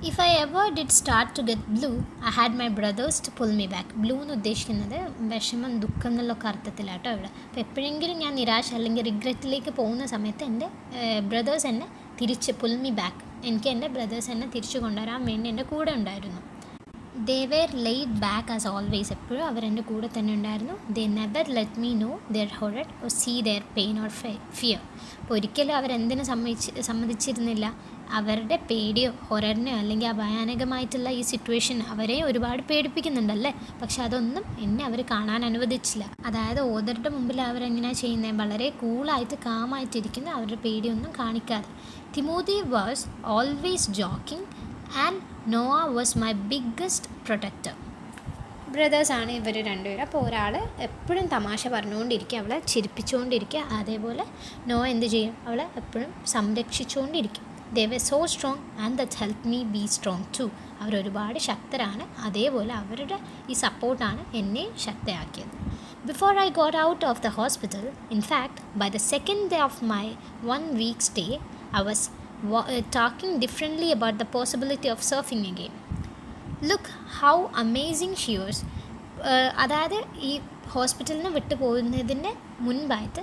If I ever did start to get blue, I had my brothers to pull me back. Blue എന്ന് ഉദ്ദേശിക്കുന്നത് വിഷമം, ദുഃഖം എന്നുള്ളൊക്കെ അർത്ഥത്തിലാട്ടോ ഇവിടെ. അപ്പോൾ എപ്പോഴെങ്കിലും ഞാൻ നിരാശ അല്ലെങ്കിൽ റിഗ്രറ്റിലേക്ക് പോകുന്ന സമയത്ത് എൻ്റെ ബ്രദേഴ്സ് എന്നെ തിരിച്ച് പുൾ മീ ബാക്ക്, എനിക്ക് എൻ്റെ ബ്രദേഴ്സ് എന്നെ തിരിച്ചു കൊണ്ടുവരാൻ വേണ്ടി എൻ്റെ കൂടെ ഉണ്ടായിരുന്നു. They were laid back as always. എപ്പോഴും അവരെൻ്റെ കൂടെ തന്നെ ഉണ്ടായിരുന്നു. They never let me know their horror or see their pain or fear. അപ്പോൾ ഒരിക്കലും അവരെന്തിനും സമ്മതിച്ചിരുന്നില്ല. അവരുടെ പേടിയോ ഹൊററിനെയോ അല്ലെങ്കിൽ ആ ഭയാനകമായിട്ടുള്ള ഈ സിറ്റുവേഷൻ അവരെ ഒരുപാട് പേടിപ്പിക്കുന്നുണ്ടല്ലേ, പക്ഷെ അതൊന്നും എന്നെ അവർ കാണാൻ അനുവദിച്ചില്ല. അതായത് ഓദറുടെ മുമ്പിൽ അവരെങ്ങനെയാണ് ചെയ്യുന്നത്, വളരെ കൂളായിട്ട് കാമായിട്ടിരിക്കുന്ന, അവരുടെ പേടിയൊന്നും കാണിക്കാതെ. Timothy was always joking and Noah was my biggest protector. ബ്രദേഴ്സാണ് ഇവർ രണ്ടുപേരും. അപ്പോൾ ഒരാൾ എപ്പോഴും തമാശ പറഞ്ഞുകൊണ്ടിരിക്കുക, അവളെ ചിരിപ്പിച്ചുകൊണ്ടിരിക്കുക. അതേപോലെ നോവ എന്ത് ചെയ്യും, അവളെ എപ്പോഴും സംരക്ഷിച്ചുകൊണ്ടിരിക്കും. They were so strong and that helped me be strong too. അവർ ഒരുപാട് ശക്തരാണ്, അതേപോലെ അവരുടെ ഈ സപ്പോർട്ടാണ് എന്നെ ശക്തയാക്കിയത്. Before I got out of the hospital, in fact, by the second day of my 1 week stay, I was talking differently about the possibility of surfing again. Look how amazing she was. അതായത് ഈ ഹോസ്പിറ്റലിൽ നിന്ന് വിട്ടു പോകുന്നതിൻ്റെ മുൻപായിട്ട്,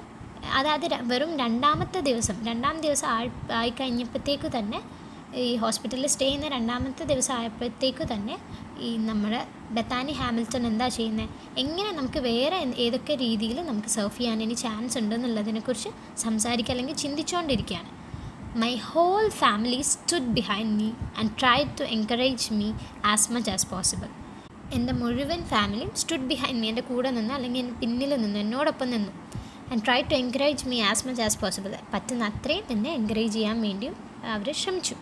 അതായത് വെറും രണ്ടാം ദിവസം ആയിക്കഴിഞ്ഞപ്പോഴത്തേക്ക് തന്നെ, ഈ ഹോസ്പിറ്റലിൽ സ്റ്റേ ചെയ്യുന്ന 2ാമത്തെ ദിവസം ആയപ്പോഴത്തേക്ക് തന്നെ ഈ നമ്മുടെ ബെത്താനി ഹാമിൽട്ടൺ എന്താ ചെയ്യുന്നത്, എങ്ങനെ നമുക്ക് വേറെ ഏതൊക്കെ രീതിയിൽ നമുക്ക് സർഫ് ചെയ്യാൻ ഇനി ചാൻസ് ഉണ്ടെന്നുള്ളതിനെക്കുറിച്ച് സംസാരിക്കുക അല്ലെങ്കിൽ ചിന്തിച്ചുകൊണ്ടിരിക്കുകയാണ്. My whole family stood behind me and tried to encourage me as much as possible. എൻ്റെ മുഴുവൻ ഫാമിലിയും സ്റ്റുഡ് ബിഹൈൻഡ് മീ, എൻ്റെ കൂടെ നിന്ന് അല്ലെങ്കിൽ എൻ്റെ പിന്നിൽ നിന്ന് എന്നോടൊപ്പം നിന്നു. And try to encourage me as much as possible, പറ്റുന്ന അത്രയും എന്നെ എൻകറേജ് ചെയ്യാൻ വേണ്ടിയും അവർ ശ്രമിച്ചു.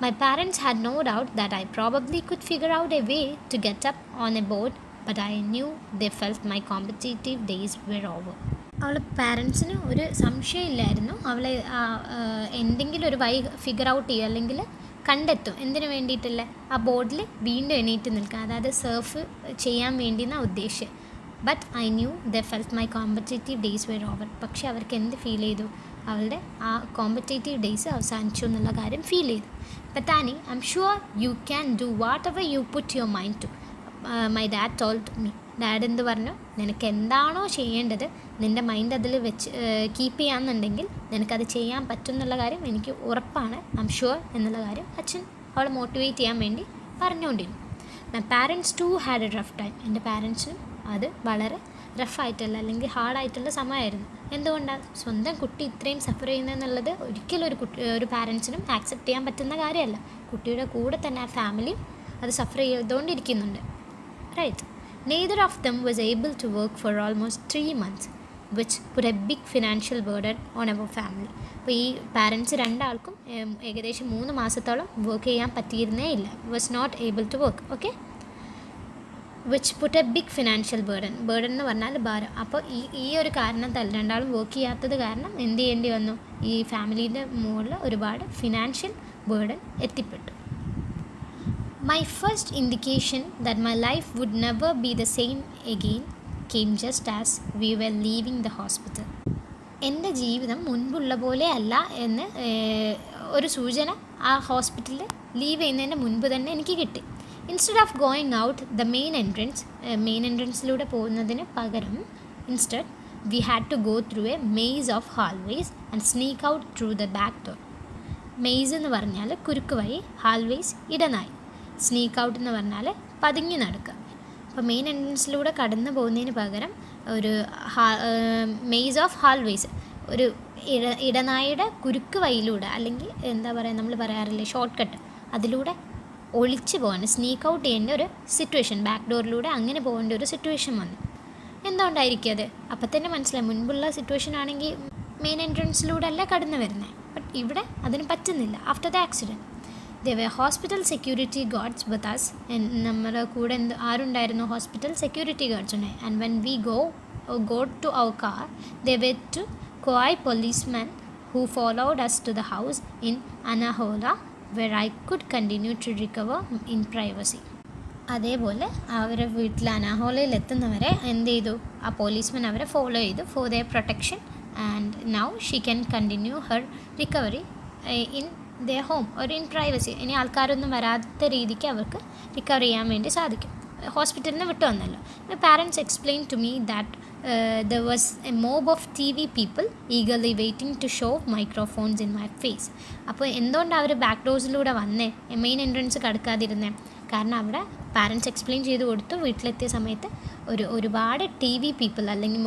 My parents had no doubt that I probably could figure out a way to get up on a boat, but I knew they felt my competitive days were over. അവളെ പാരൻസിന് ഒരു സംശയമില്ലായിരുന്നു, അവളെ എന്തെങ്കിലും ഒരു വഴി ഫിഗർ ഔട്ട് ചെയ്യുക അല്ലെങ്കിൽ കണ്ടെത്തും. എന്തിനു വേണ്ടിയിട്ടില്ല, ആ ബോർഡിൽ വീണ്ടും എണീറ്റ് നിൽക്കുക, അതായത് സർഫ് ചെയ്യാൻ വേണ്ടിയെന്നാണ് ഉദ്ദേശിച്ചത്. But I knew they felt my competitive days were over. പക്ഷേ അവർക്ക് എന്ത് ഫീൽ ചെയ്തു, അവളുടെ ആ കോമ്പറ്റേറ്റീവ് ഡേയ്സ് അവസാനിച്ചു എന്നുള്ള കാര്യം ഫീൽ ചെയ്തു. Bethany, I'm sure you can do whatever you put your mind to. My dad told me. Dad എന്ത് പറഞ്ഞു, നിനക്ക് എന്താണോ ചെയ്യേണ്ടത് നിൻ്റെ മൈൻഡ് അതിൽ വെച്ച് കീപ്പ് ചെയ്യാമെന്നുണ്ടെങ്കിൽ നിനക്കത് ചെയ്യാൻ പറ്റും എന്നുള്ള കാര്യം എനിക്ക് ഉറപ്പാണ്, ഐ എം ഷുവർ എന്നുള്ള കാര്യം അച്ഛൻ അവളെ മോട്ടിവേറ്റ് ചെയ്യാൻ വേണ്ടി പറഞ്ഞുകൊണ്ടിരുന്നു. My parents too had a rough time. എൻ്റെ പാരൻസിനും അത് വളരെ റഫായിട്ടുള്ള അല്ലെങ്കിൽ ഹാർഡായിട്ടുള്ള സമയമായിരുന്നു. എന്തുകൊണ്ടാണ്, സ്വന്തം കുട്ടി ഇത്രയും സഫർ ചെയ്യുന്നതെന്നുള്ളത് ഒരിക്കലും ഒരു പാരൻസിനും ആക്സെപ്റ്റ് ചെയ്യാൻ പറ്റുന്ന കാര്യമല്ല. കുട്ടിയുടെ കൂടെ തന്നെ ആ ഫാമിലിയും അത് സഫർ ചെയ്തുകൊണ്ടിരിക്കുന്നുണ്ട്. Right. Neither of them was able to work for almost 3 months, which put a big financial burden on our family. അപ്പോൾ ഈ പാരൻസ് രണ്ടാൾക്കും ഏകദേശം 3 മാസത്തോളം വർക്ക് ചെയ്യാൻ പറ്റിയിരുന്നേ ഇല്ല. Was not able to work. Okay. Which put a big financial burden എന്ന് പറഞ്ഞാൽ ഭാരം. അപ്പോൾ ഈ ഒരു കാരണത്താൽ രണ്ടാളും വർക്ക് ചെയ്യാത്തത് കാരണം എന്ത് ചെയ്യേണ്ടി വന്നു, ഈ ഫാമിലീൻ്റെ മുകളിൽ ഒരുപാട് ഫിനാൻഷ്യൽ ബേർഡൻ എത്തിപ്പെട്ടു. My first indication that my life would never be the same again came just as we were leaving the hospital. എൻ്റെ ജീവിതം മുൻപുള്ള പോലെ അല്ല എന്ന് ഒരു സൂചന ആ ഹോസ്പിറ്റലിൽ ലീവ് ചെയ്യുന്നതിന് മുൻപ് തന്നെ എനിക്ക് കിട്ടി. Instead of going out the main എൻട്രൻസിലൂടെ പോകുന്നതിന് പകരം we had to go through a maze of hallways and sneak out through the back door. Maze എന്ന് പറഞ്ഞാൽ കുരുക്ക് വഴി, ഹാൾവേസ് ഇടനായി, സ്നീക്ക് ഔട്ട് എന്ന് പറഞ്ഞാൽ പതുങ്ങി നടക്കുക. അപ്പോൾ മെയിൻ എൻട്രൻസിലൂടെ കടന്നു പോകുന്നതിന് പകരം ഒരു മെയ്സ് ഓഫ് ഹാൾവേസ്, ഒരു ഇടനായുടെ കുരുക്ക് വഴിയിലൂടെ അല്ലെങ്കിൽ എന്താ പറയുക, നമ്മൾ പറയാറില്ലേ ഷോർട്ട് കട്ട്, അതിലൂടെ ഒളിച്ച് പോകാൻ, സ്നീക്ക് ഔട്ട് ചെയ്യേണ്ട ഒരു സിറ്റുവേഷൻ, ബാക്ക് ഡോറിലൂടെ അങ്ങനെ പോകേണ്ട ഒരു സിറ്റുവേഷൻ വന്നു. എന്തുകൊണ്ടായിരിക്കും അത്? അപ്പം തന്നെ മനസ്സിലായി, മുൻപുള്ള സിറ്റുവേഷൻ ആണെങ്കിൽ മെയിൻ എൻട്രൻസിലൂടെ അല്ല കടന്നു വരുന്നത്. ബട്ട് ഇവിടെ അതിന് പറ്റുന്നില്ല. After the accident they were hospital security guards with us. നമ്മുടെ കൂടെ ആരുണ്ടായിരുന്നു? ഹോസ്പിറ്റൽ സെക്യൂരിറ്റി ഗാർഡ്സ് ഉണ്ടായി. And when we go to our car they were 2 Khoi policemen who followed us to the house in Anahola where I could continue to recover in privacy. അതേപോലെ അവരെ വീട്ടിൽ അനാഹോളയിൽ എത്തുന്നവരെ എന്ത് ചെയ്തു, ആ പോലീസ്മാൻ അവരെ ഫോളോ ചെയ്തു for their protection. And now she can continue her recovery in there home or in privacy. ഇനി ആൾക്കാരൊന്നും വരാത്ത രീതിക്ക് അവർക്ക് റിക്കവർ ചെയ്യാൻ വേണ്ടി സാധിക്കും. ഹോസ്പിറ്റലിൽ നിന്ന് വിട്ടു വന്നല്ലോ. My parents explain to me that there was a mob of TV people eagerly waiting to show microphones in my face. അപ്പോൾ എന്തുകൊണ്ടാണ് അവർ ബാക്ക് ഡോർസിലൂടെ വന്നേ, മെയിൻ എൻട്രൻസ് കടക്കാതിരുന്നേ? കാരണം അവിടെ പാരൻസ് എക്സ്പ്ലെയിൻ ചെയ്ത് കൊടുത്തു. വീട്ടിലെത്തിയ സമയത്ത് ഒരുപാട് TV പീപ്പിൾ അല്ലെങ്കിൽ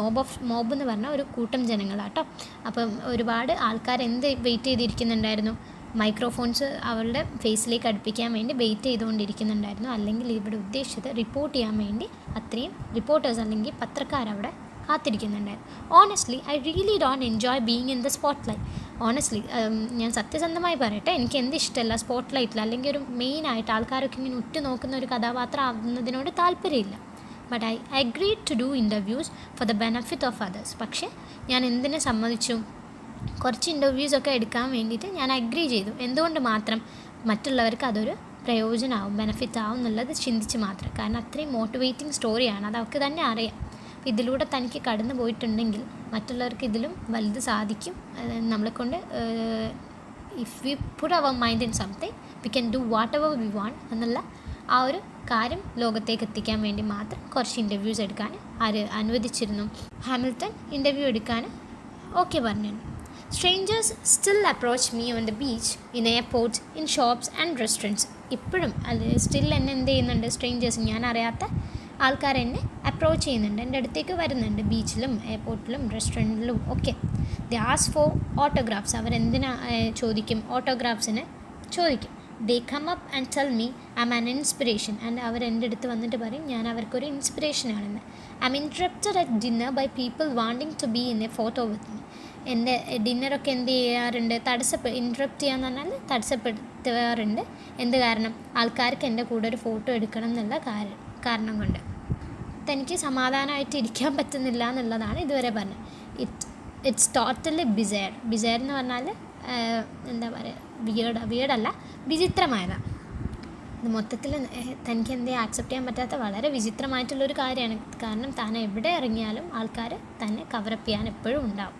മോബ് എന്ന് പറഞ്ഞാൽ ഒരു കൂട്ടം ജനങ്ങളാട്ടോ. അപ്പം ഒരുപാട് ആൾക്കാർ വെയിറ്റ് ചെയ്തിരിക്കുന്നുണ്ടായിരുന്നു, മൈക്രോഫോൺസ് അവളുടെ ഫേസിലേക്ക് അടുപ്പിക്കാൻ വേണ്ടി വെയിറ്റ് ചെയ്തുകൊണ്ടിരിക്കുന്നുണ്ടായിരുന്നു. അല്ലെങ്കിൽ ഇവിടെ ഉദ്ദേശിച്ചത് റിപ്പോർട്ട് ചെയ്യാൻ വേണ്ടി അത്രയും റിപ്പോർട്ടേഴ്സ് അല്ലെങ്കിൽ പത്രക്കാരവിടെ കാത്തിരിക്കുന്നുണ്ടായിരുന്നു. Honestly I really don't enjoy being in the spotlight. Honestly ഞാൻ സത്യസന്ധമായി പറയട്ടെ, എനിക്ക് എന്ത് ഇഷ്ടമല്ല സ്പോട്ട് ലൈറ്റിൽ അല്ലെങ്കിൽ ഒരു മെയിനായിട്ട് ആൾക്കാരൊക്കെ ഇങ്ങനെ ഉറ്റുനോക്കുന്ന ഒരു കഥാപാത്രം ആവുന്നതിനോട് താല്പര്യമില്ല. But I agreed to do interviews for the benefit of others. പക്ഷേ ഞാൻ എന്തിനെ സമ്മതിച്ചു, കുറച്ച് ഇൻ്റർവ്യൂസൊക്കെ എടുക്കാൻ വേണ്ടിയിട്ട് ഞാൻ അഗ്രി ചെയ്തു. എന്തുകൊണ്ട് മാത്രം? മറ്റുള്ളവർക്ക് അതൊരു പ്രയോജനമാവും, ബെനഫിറ്റ് ആവും എന്നുള്ളത് ചിന്തിച്ച് മാത്രം. കാരണം അത്രയും മോട്ടിവേറ്റിംഗ് സ്റ്റോറിയാണ്, അത് അവർക്ക് തന്നെ അറിയാം. അപ്പോൾ ഇതിലൂടെ തനിക്ക് കടന്നു പോയിട്ടുണ്ടെങ്കിൽ മറ്റുള്ളവർക്ക് ഇതിലും വലുത് സാധിക്കും. നമ്മളെക്കൊണ്ട് if we put our mind in something we can do whatever we want എന്നുള്ള ആ ഒരു കാര്യം ലോകത്തേക്ക് എത്തിക്കാൻ വേണ്ടി മാത്രം കുറച്ച് ഇൻ്റർവ്യൂസ് എടുക്കാൻ അനുവദിച്ചിരുന്നു. ഹാമിൽട്ടൺ ഇൻ്റർവ്യൂ എടുക്കാൻ ഓക്കെ പറഞ്ഞിരുന്നു. Strangers still approach me on the beach, in airports, in shops and restaurants. ഇപ്പോഴും അത് സ്റ്റിൽ എന്നെ എന്ത് ചെയ്യുന്നുണ്ട്, സ്ട്രേഞ്ചേഴ്സ്, ഞാൻ അറിയാത്ത ആൾക്കാർ എന്നെ അപ്രോച്ച് ചെയ്യുന്നുണ്ട്, എൻ്റെ അടുത്തേക്ക് വരുന്നുണ്ട്, ബീച്ചിലും എയർപോർട്ടിലും റെസ്റ്റോറൻറ്റിലും ഒക്കെ. They ask for autographs. അവരെന്തിനാ ചോദിക്കും, ഓട്ടോഗ്രാഫ്സിന് ചോദിക്കും. They come up and tell me I am an inspiration. And അവർ എൻ്റെ അടുത്ത് വന്നിട്ട് പറയും ഞാൻ അവർക്കൊരു ഇൻസ്പിറേഷനാണെന്ന്. I am interrupted at dinner by people wanting to be in a photo with me. എൻ്റെ ഡിന്നറൊക്കെ എന്ത് ചെയ്യാറുണ്ട്, ഇൻട്രപ്റ്റ് ചെയ്യാന്ന് പറഞ്ഞാൽ തടസ്സപ്പെടുത്താറുണ്ട്. എന്ത് കാരണം, ആൾക്കാർക്ക് എൻ്റെ കൂടെ ഒരു ഫോട്ടോ എടുക്കണം എന്നുള്ള കാരണം കൊണ്ട്. തനിക്ക് സമാധാനമായിട്ട് ഇരിക്കാൻ പറ്റുന്നില്ല എന്നുള്ളതാണ് ഇതുവരെ പറഞ്ഞത്. ഇറ്റ്സ് ടോട്ടലി ബിസയർ എന്ന് പറഞ്ഞാൽ എന്താ പറയുക, വിയേർഡല്ല, വിചിത്രമായതാണ്. ഇത് മൊത്തത്തിൽ തനിക്ക് എന്തേ ആക്സെപ്റ്റ് ചെയ്യാൻ പറ്റാത്ത വളരെ വിചിത്രമായിട്ടുള്ളൊരു കാര്യമാണ്. കാരണം താൻ എവിടെ ഇറങ്ങിയാലും ആൾക്കാർ തന്നെ കവറപ്പ് ചെയ്യാൻ എപ്പോഴും ഉണ്ടാവും.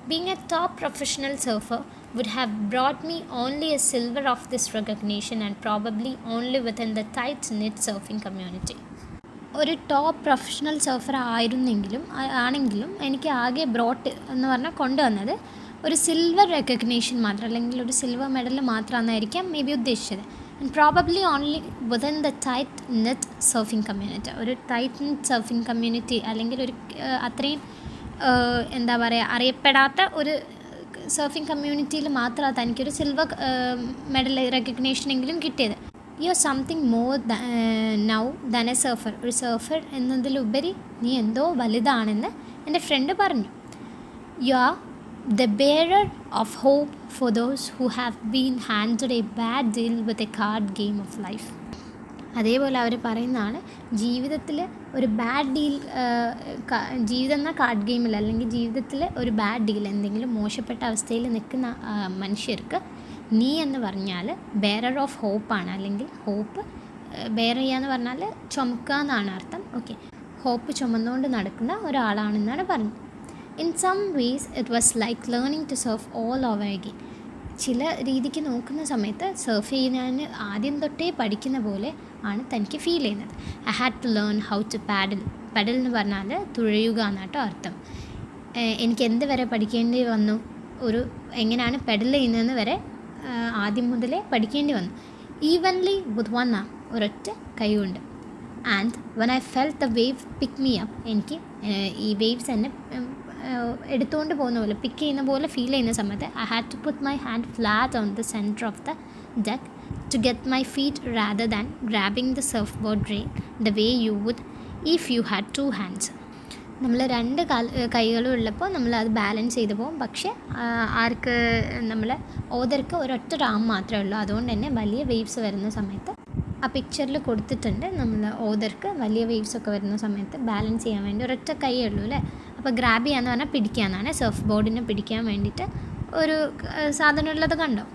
Being a top professional surfer would have brought me only a silver of this recognition and probably only within the tight-knit surfing community. ഒരു ടോപ്പ് പ്രൊഫഷണൽ സർഫർ ആണെങ്കിലും എനിക്ക് ആകെ ബ്രോട്ട് എന്ന് പറഞ്ഞാൽ കൊണ്ടുവന്നത് ഒരു സിൽവർ റെക്കഗ്നേഷൻ മാത്രം, അല്ലെങ്കിൽ ഒരു സിൽവർ മെഡൽ മാത്രമാണെന്നായിരിക്കാം മേ ബി ഉദ്ദേശിച്ചത്. And probably only within the tight net surfing community. ഒരു ടൈറ്റ് നെറ്റ് സർഫിംഗ് കമ്മ്യൂണിറ്റി അല്ലെങ്കിൽ ഒരു അത്രയും എന്താ പറയുക, അറിയപ്പെടാത്ത ഒരു സർഫിംഗ് കമ്മ്യൂണിറ്റിയിൽ മാത്രമാണ് തനിക്കൊരു സിൽവർ മെഡൽ റെക്കഗ്നേഷനെങ്കിലും കിട്ടിയത്. You are something more now than a surfer. ഒരു സർഫർ എന്നതിലുപരി നീ എന്തോ വലുതാണെന്ന് എൻ്റെ ഫ്രണ്ട് പറഞ്ഞു. You are the bearer of hope for those who have been handed a bad deal with a card game of life. അതേപോലെ അവർ പറയുന്നതാണ്, ജീവിതത്തിൽ ഒരു ബാഡ് ഡീൽ, ജീവിതം എന്ന കാർഡ് ഗെയിമിൽ അല്ലെങ്കിൽ ജീവിതത്തിൽ ഒരു ബാഡ് ഡീൽ, എന്തെങ്കിലും മോശപ്പെട്ട അവസ്ഥയിൽ നിൽക്കുന്ന മനുഷ്യർക്ക് നീ എന്ന് പറഞ്ഞാൽ ബെയറർ ഓഫ് ഹോപ്പാണ്. അല്ലെങ്കിൽ ഹോപ്പ് ബെയർ ചെയ്യുക എന്ന് പറഞ്ഞാൽ ചുമക്കുക എന്നാണ് അർത്ഥം. ഓക്കെ, ഹോപ്പ് ചുമന്നുകൊണ്ട് നടക്കുന്ന ഒരാളാണെന്നാണ് പറഞ്ഞത്. In some ways it was like learning to surf all over again. ചില രീതിക്ക് നോക്കുന്ന സമയത്ത് സർഫ് ചെയ്യാൻ ആദ്യം തൊട്ടേ പഠിക്കുന്ന പോലെ ആണ് തനിക്ക് ഫീൽ ചെയ്യുന്നത്. I had to learn how to paddle എന്ന് പറഞ്ഞാൽ തുഴയുക എന്നാട്ടോ അർത്ഥം. എനിക്ക് എന്ത് വരെ പഠിക്കേണ്ടി വന്നു, എങ്ങനെയാണ് പെഡൽ ചെയ്യുന്നതെന്ന് വരെ ആദ്യം മുതലേ പഠിക്കേണ്ടി വന്നു. ഈവൻലി വിത്ത് വൺ ആം, ഒരൊറ്റ കൈ കൊണ്ട്. And when I felt the wave pick me up, എനിക്ക് ഈ വേവ്സ് എന്നെ എടുത്തുകൊണ്ട് പോകുന്ന പോലെ, പിക്ക് ചെയ്യുന്ന പോലെ ഫീൽ ചെയ്യുന്ന സമയത്ത് I had to put my hand flat on the centre of the deck to get my feet rather than grabbing the surfboard rail the way you would if you had two hands. നമ്മൾ രണ്ട് കൈകളും ഉള്ളപ്പോൾ നമ്മൾ അത് ബാലൻസ് ചെയ്ത് പോകും. പക്ഷേ ആർക്ക്, ഓതർക്ക് ഒരൊറ്റ റാം മാത്രമേ ഉള്ളൂ. അതുകൊണ്ട് തന്നെ വലിയ വേവ്സ് വരുന്ന സമയത്ത് ആ പിക്ചറിൽ കൊടുത്തിട്ടുണ്ട്, നമ്മൾ ഓതർക്ക് വലിയ വേവ്സ് ഒക്കെ വരുന്ന സമയത്ത് ബാലൻസ് ചെയ്യാൻ വേണ്ടി ഒരൊറ്റ കൈയേ ഉള്ളൂ അല്ലേ. അപ്പോൾ ഗ്രാബ് ചെയ്യാന്ന് പറഞ്ഞാൽ പിടിക്കാന്നാണ്. സർഫ് ബോർഡിനെ പിടിക്കാൻ വേണ്ടിയിട്ട് ഒരു സാധനം ഉള്ളത് കണ്ടോ.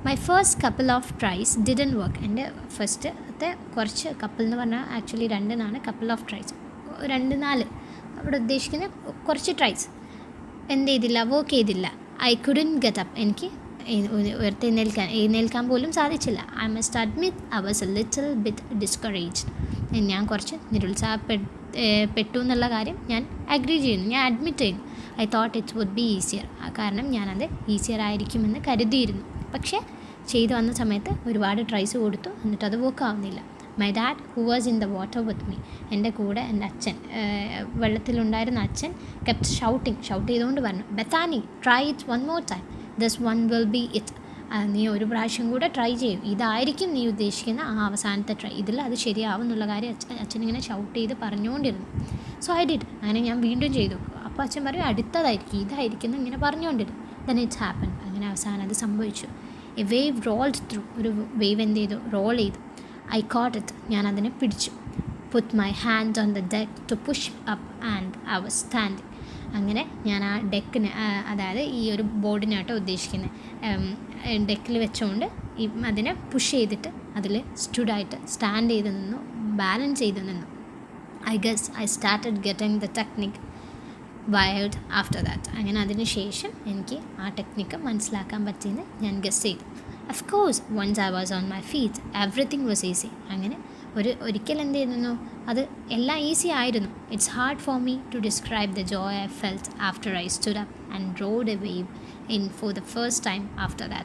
My first couple of tries didn't work. എൻ്റെ ഫസ്റ്റത്തെ കുറച്ച് കപ്പിൾ എന്ന് പറഞ്ഞാൽ ആക്ച്വലി 2 കപ്പിൾ ഓഫ് ട്രൈസ്, 2-4 അവിടെ ഉദ്ദേശിക്കുന്ന കുറച്ച് ട്രൈസ് എന്ത് ചെയ്തില്ല, വർക്ക് ചെയ്തില്ല. ഐ കുഡൻറ്റ് ഗെറ്റ് അപ്പ്, എനിക്ക് എഴുന്നേൽക്കാൻ പോലും സാധിച്ചില്ല. I must admit I was A little bit discouraged. ഞാൻ കുറച്ച് നിരുത്സാഹപ്പെട്ടു എന്നുള്ള കാര്യം ഞാൻ അഗ്രി ചെയ്യുന്നു, ഞാൻ അഡ്മിറ്റ് ചെയ്യുന്നു. I thought it would be easier, കാരണം ഞാനത് ഈസിയർ ആയിരിക്കുമെന്ന് കരുതിയിരുന്നു. പക്ഷേ ചെയ്തു വന്ന സമയത്ത് ഒരുപാട് ട്രൈസ് കൊടുത്തു, എന്നിട്ട് അത് വർക്ക് ആവുന്നില്ല. My dad who was in the water with me, എൻ്റെ കൂടെ എൻ്റെ അച്ഛൻ, വെള്ളത്തിലുണ്ടായിരുന്ന അച്ഛൻ കെപ്റ്റ് ഷൗട്ട് ചെയ്തുകൊണ്ട് പറഞ്ഞു, Bethany try it one more time, this one will be it. നീ ഒരു പ്രാവശ്യം കൂടെ ട്രൈ ചെയ്യും, ഇതായിരിക്കും നീ ഉദ്ദേശിക്കുന്ന ആ അവസാനത്തെ ട്രൈ, ഇതിൽ അത് ശരിയാവും എന്നുള്ള കാര്യം അച്ഛനിങ്ങനെ ഷൗട്ട് ചെയ്ത് പറഞ്ഞുകൊണ്ടിരുന്നു. സോ ഐ ഡിഡ്, അങ്ങനെ ഞാൻ വീണ്ടും ചെയ്തു. അപ്പോൾ അച്ഛൻ പറയും അടുത്തതായിരിക്കും, ഇതായിരിക്കും ഇങ്ങനെ പറഞ്ഞുകൊണ്ടിരുന്നു. ദെൻ ഇറ്റ്സ് ഹാപ്പൻ, അങ്ങനെ അവസാനം അത് സംഭവിച്ചു. എ വേവ് റോൾഡ് ത്രൂ, ഒരു വേവ് എന്ത് ചെയ്തു, റോൾ ചെയ്തു. ഐ കോട്ട് ഇറ്റ്, ഞാൻ അതിനെ പിടിച്ചു. Put my hand on the deck to push up and I was standing. അങ്ങനെ ഞാൻ ആ ഡെക്കിന്, അതായത് ഈ ഒരു ബോർഡിനാട്ടോ ഉദ്ദേശിക്കുന്നത്, ഡെക്കിൽ വെച്ചുകൊണ്ട് അതിനെ പുഷ് ചെയ്തിട്ട് അതിൽ സ്റ്റാൻഡ് ചെയ്ത് നിന്നു, ബാലൻസ് ചെയ്ത് നിന്നു. I guess I started getting the technique wired after that. അങ്ങനെ അതിന് ശേഷം എനിക്ക് ആ ടെക്നിക്ക് മനസ്സിലാക്കാൻ പറ്റിയെന്ന് ഞാൻ ഗസ് ചെയ്തു. Of course once I was on my feet everything was easy. അങ്ങനെ ഒരിക്കൽ എന്ത് ചെയ്യുന്നു, അത് എല്ലാം ഈസി ആയിരുന്നു. It's hard for me to describe the joy I felt after I stood up and rode a wave in for the first time after the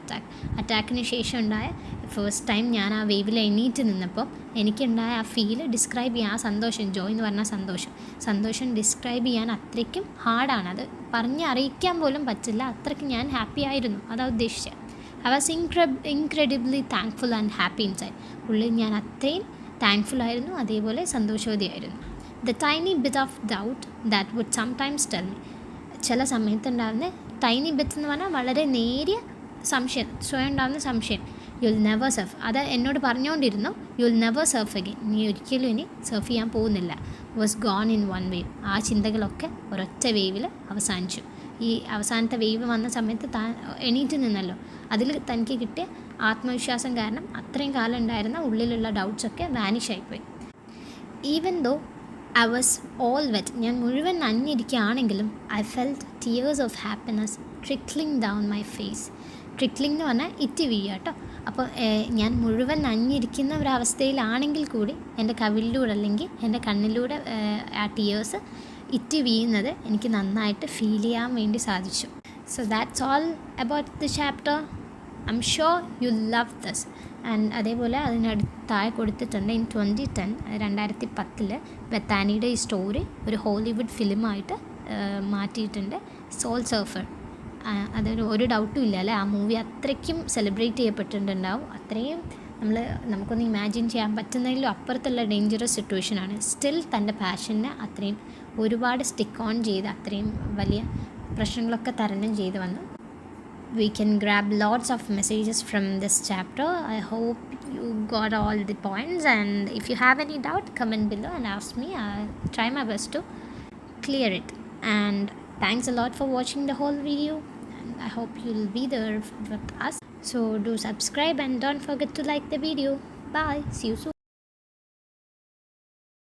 അറ്റാക്കിന് ശേഷം ഉണ്ടായ ഫസ്റ്റ് ടൈം ഞാൻ ആ വേവിൽ എണീറ്റ് നിന്നപ്പോൾ എനിക്കുണ്ടായ ആ ഫീല് ഡിസ്ക്രൈബ് ചെയ്യാൻ, ആ സന്തോഷം, ജോയ് എന്ന് പറഞ്ഞാൽ സന്തോഷം ഡിസ്ക്രൈബ് ചെയ്യാൻ അത്രയ്ക്കും ഹാർഡാണ്. അത് പറഞ്ഞ് അറിയിക്കാൻ പോലും പറ്റില്ല, അത്രയ്ക്ക് ഞാൻ ഹാപ്പി ആയിരുന്നു. അതാണ് ഉദ്ദേശിച്ചത്. I was incredibly thankful and happy inside. ഉള്ളിൽ ഞാൻ അത്രയും താങ്ക്ഫുൾ ആയിരുന്നു, അതേപോലെ സന്തോഷവതിയായിരുന്നു. The tiny bit of doubt that would sometimes tell me. ചില സമയത്തുണ്ടാകുന്ന ടൈനി ബിറ്റ്സ് എന്ന് പറഞ്ഞാൽ വളരെ നേരിയ സംശയം, സ്വയം ഉണ്ടാകുന്ന സംശയം. യു വിൽ നെവർ സർഫ്, അത് എന്നോട് പറഞ്ഞുകൊണ്ടിരുന്നു. You will never surf again, നീ ഒരിക്കലും ഇനി സർഫ് ചെയ്യാൻ പോകുന്നില്ല. Was gone in one wave. ആ ചിന്തകളൊക്കെ ഒരൊറ്റ വേവിൽ അവസാനിച്ചു. ഈ അവസാനത്തെ വേവ് വന്ന സമയത്ത് താൻ എണീറ്റ് നിന്നല്ലോ, അതിൽ തനിക്ക് കിട്ടിയ ആത്മവിശ്വാസം കാരണം അത്രയും കാലം ഉണ്ടായിരുന്ന ഉള്ളിലുള്ള ഡൗട്ട്സൊക്കെ വാനിഷ് ആയിപ്പോയി. Even though I was all wet, ഞാൻ മുഴുവൻ നനഞ്ഞിരിക്കുകയാണെങ്കിലും I felt tears of happiness trickling down my face. Trickling എന്ന് പറഞ്ഞാൽ ഇറ്റി വീഴുക കേട്ടോ. അപ്പോൾ ഞാൻ മുഴുവൻ നനഞ്ഞിരിക്കുന്ന ഒരവസ്ഥയിലാണെങ്കിൽ കൂടി എൻ്റെ കവിളിലൂടെ അല്ലെങ്കിൽ എൻ്റെ കണ്ണിലൂടെ ആ ടിയേഴ്സ് ഇറ്റി വീഴുന്നത് എനിക്ക് നന്നായിട്ട് ഫീൽ ചെയ്യാൻ വേണ്ടി സാധിച്ചു. So that's all about the chapter. I M sure you love this. And അതേപോലെ അതിനടുത്തായി കൊടുത്തിട്ടുണ്ട് ഇൻ 2010, 2010 ബത്താനിയുടെ ഈ സ്റ്റോറി ഒരു ഹോളിവുഡ് ഫിലിമായിട്ട് മാറ്റിയിട്ടുണ്ട്. Soul Surfer. അതൊരു ഒരു ഡൗട്ടും ഇല്ല അല്ലേ, ആ മൂവി അത്രയ്ക്കും സെലിബ്രേറ്റ് ചെയ്യപ്പെട്ടിട്ടുണ്ടാവും. അത്രയും നമുക്കൊന്ന് ഇമാജിൻ ചെയ്യാൻ പറ്റുന്നതിലും അപ്പുറത്തുള്ള ഡേഞ്ചറസ് സിറ്റുവേഷനാണ്. സ്റ്റിൽ തൻ്റെ പാഷനെ അത്രയും ഒരുപാട് സ്റ്റിക്ക് ഓൺ ചെയ്ത് അത്രയും വലിയ പ്രശ്നങ്ങളൊക്കെ തരണം ചെയ്ത് വന്നു. We can grab lots of messages from this chapter. I hope you got all the points, and if you have any doubt, comment below and ask me. I'll try my best to clear it. And thanks a lot for watching the whole video, and I hope you'll be there with us. So do subscribe and don't forget to like the video. Bye. See you soon.